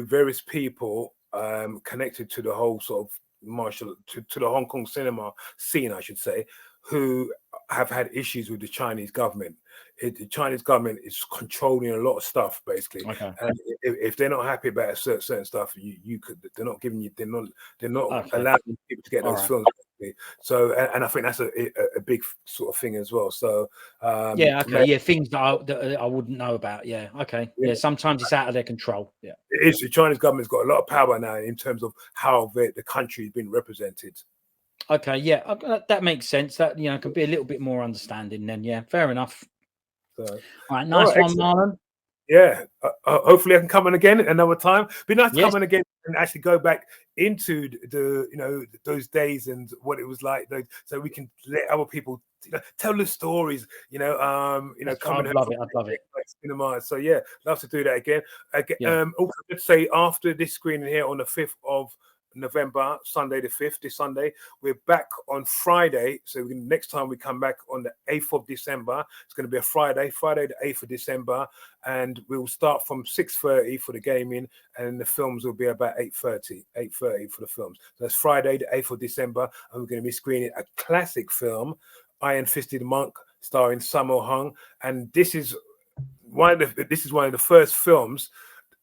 various people connected to the whole sort of to the Hong Kong cinema scene, I should say, who have had issues with the Chinese government. The Chinese government is controlling a lot of stuff, basically. Okay. And if they're not happy about certain stuff, they're not giving you, they're not allowing people to get those films. So, and I think that's a big sort of thing as well. So, things that I wouldn't know about. Yeah, okay, sometimes it's out of their control. Yeah, it is. The Chinese government's got a lot of power now in terms of how the country has been represented. Okay, that makes sense. That could be a little bit more understanding then. Yeah, fair enough. So, all right, nice one, Marlon. Yeah, hopefully I can come in again another time. Be nice to come in again and actually go back into those days and what it was like, so we can let other people tell the stories. I'd love it. Cinema. So love to do that again. Also, let's say after this screening here on the 5th of November, Sunday the 5th, this Sunday, we're back on Friday. So next time we come back on the 8th of December, it's going to be a Friday the 8th of December, and we'll start from 6:30 for the gaming, and the films will be about 8:30 for the films. So that's Friday the 8th of December, and we're going to be screening a classic film, Iron Fisted Monk, starring Sammo Hung, and this is one of the first films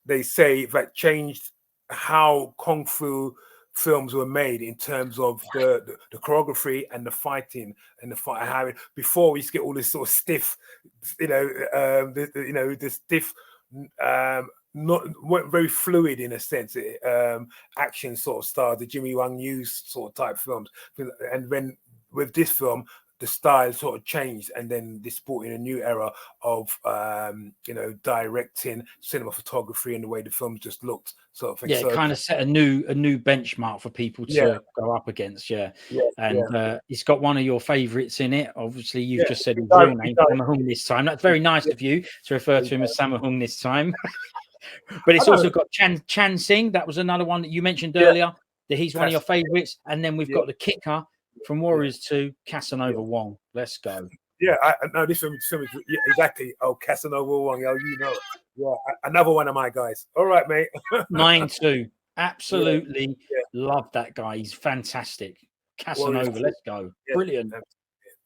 they say that changed how Kung Fu films were made in terms of the choreography and the fighting and the fight. How before we used to get all this sort of stiff, the stiff, weren't very fluid in a sense. Action sort of style, the Jimmy Wang Yu sort of type films, and then with this film, the style sort of changed, and then this brought in a new era of directing, cinema photography, and the way the films just looked, sort of thing. Yeah, so, it kind of set a new benchmark for people to go up against. It's got one of your favourites in it. Obviously, you've just said his real name, Sammo Hung, this time. That's very nice of you to refer to him as Sammo Hung this time. But it's also got Chan Sing. That was another one that you mentioned earlier. That he's one of your favourites, and then we've got the kicker from Warriors 2, Casanova Wong. Let's go. Yeah, I know this film is exactly. Oh, Casanova Wong. Another one of my guys. All right, mate. Mine too. Absolutely love that guy. He's fantastic. Casanova, let's go. Brilliant.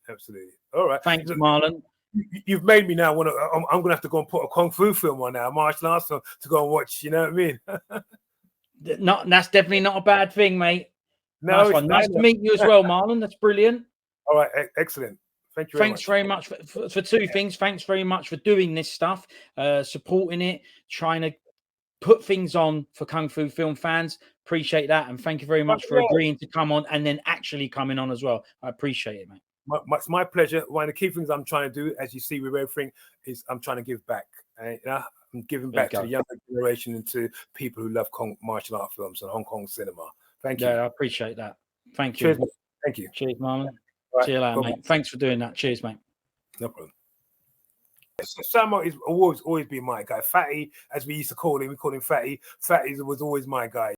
Absolutely. All right. Thanks, Marlon. You've made me now want to. I'm going to have to go and put a Kung Fu film on now, martial arts film, to go and watch. You know what I mean? That's definitely not a bad thing, mate. No, nice to meet you as well, Marlon. That's brilliant. All right, excellent. Thank you. Thanks very much for two things. Thanks very much for doing this stuff, supporting it, trying to put things on for Kung Fu film fans. Appreciate that, and thank you very much for agreeing to come on and then actually coming on as well. I appreciate it, mate. It's my pleasure. One of the key things I'm trying to do, as you see with everything, is I'm trying to give back. I'm giving back to the younger generation and to people who love martial art films and Hong Kong cinema. Thank you. Yeah, I appreciate that. Thank you. Cheers. Thank you. Cheers, Marlon. Right. See you later, mate. Thanks for doing that. Cheers, mate. No problem. Sammo is always been my guy. Fatty, as we used to call him, we call him Fatty. Fatty was always my guy.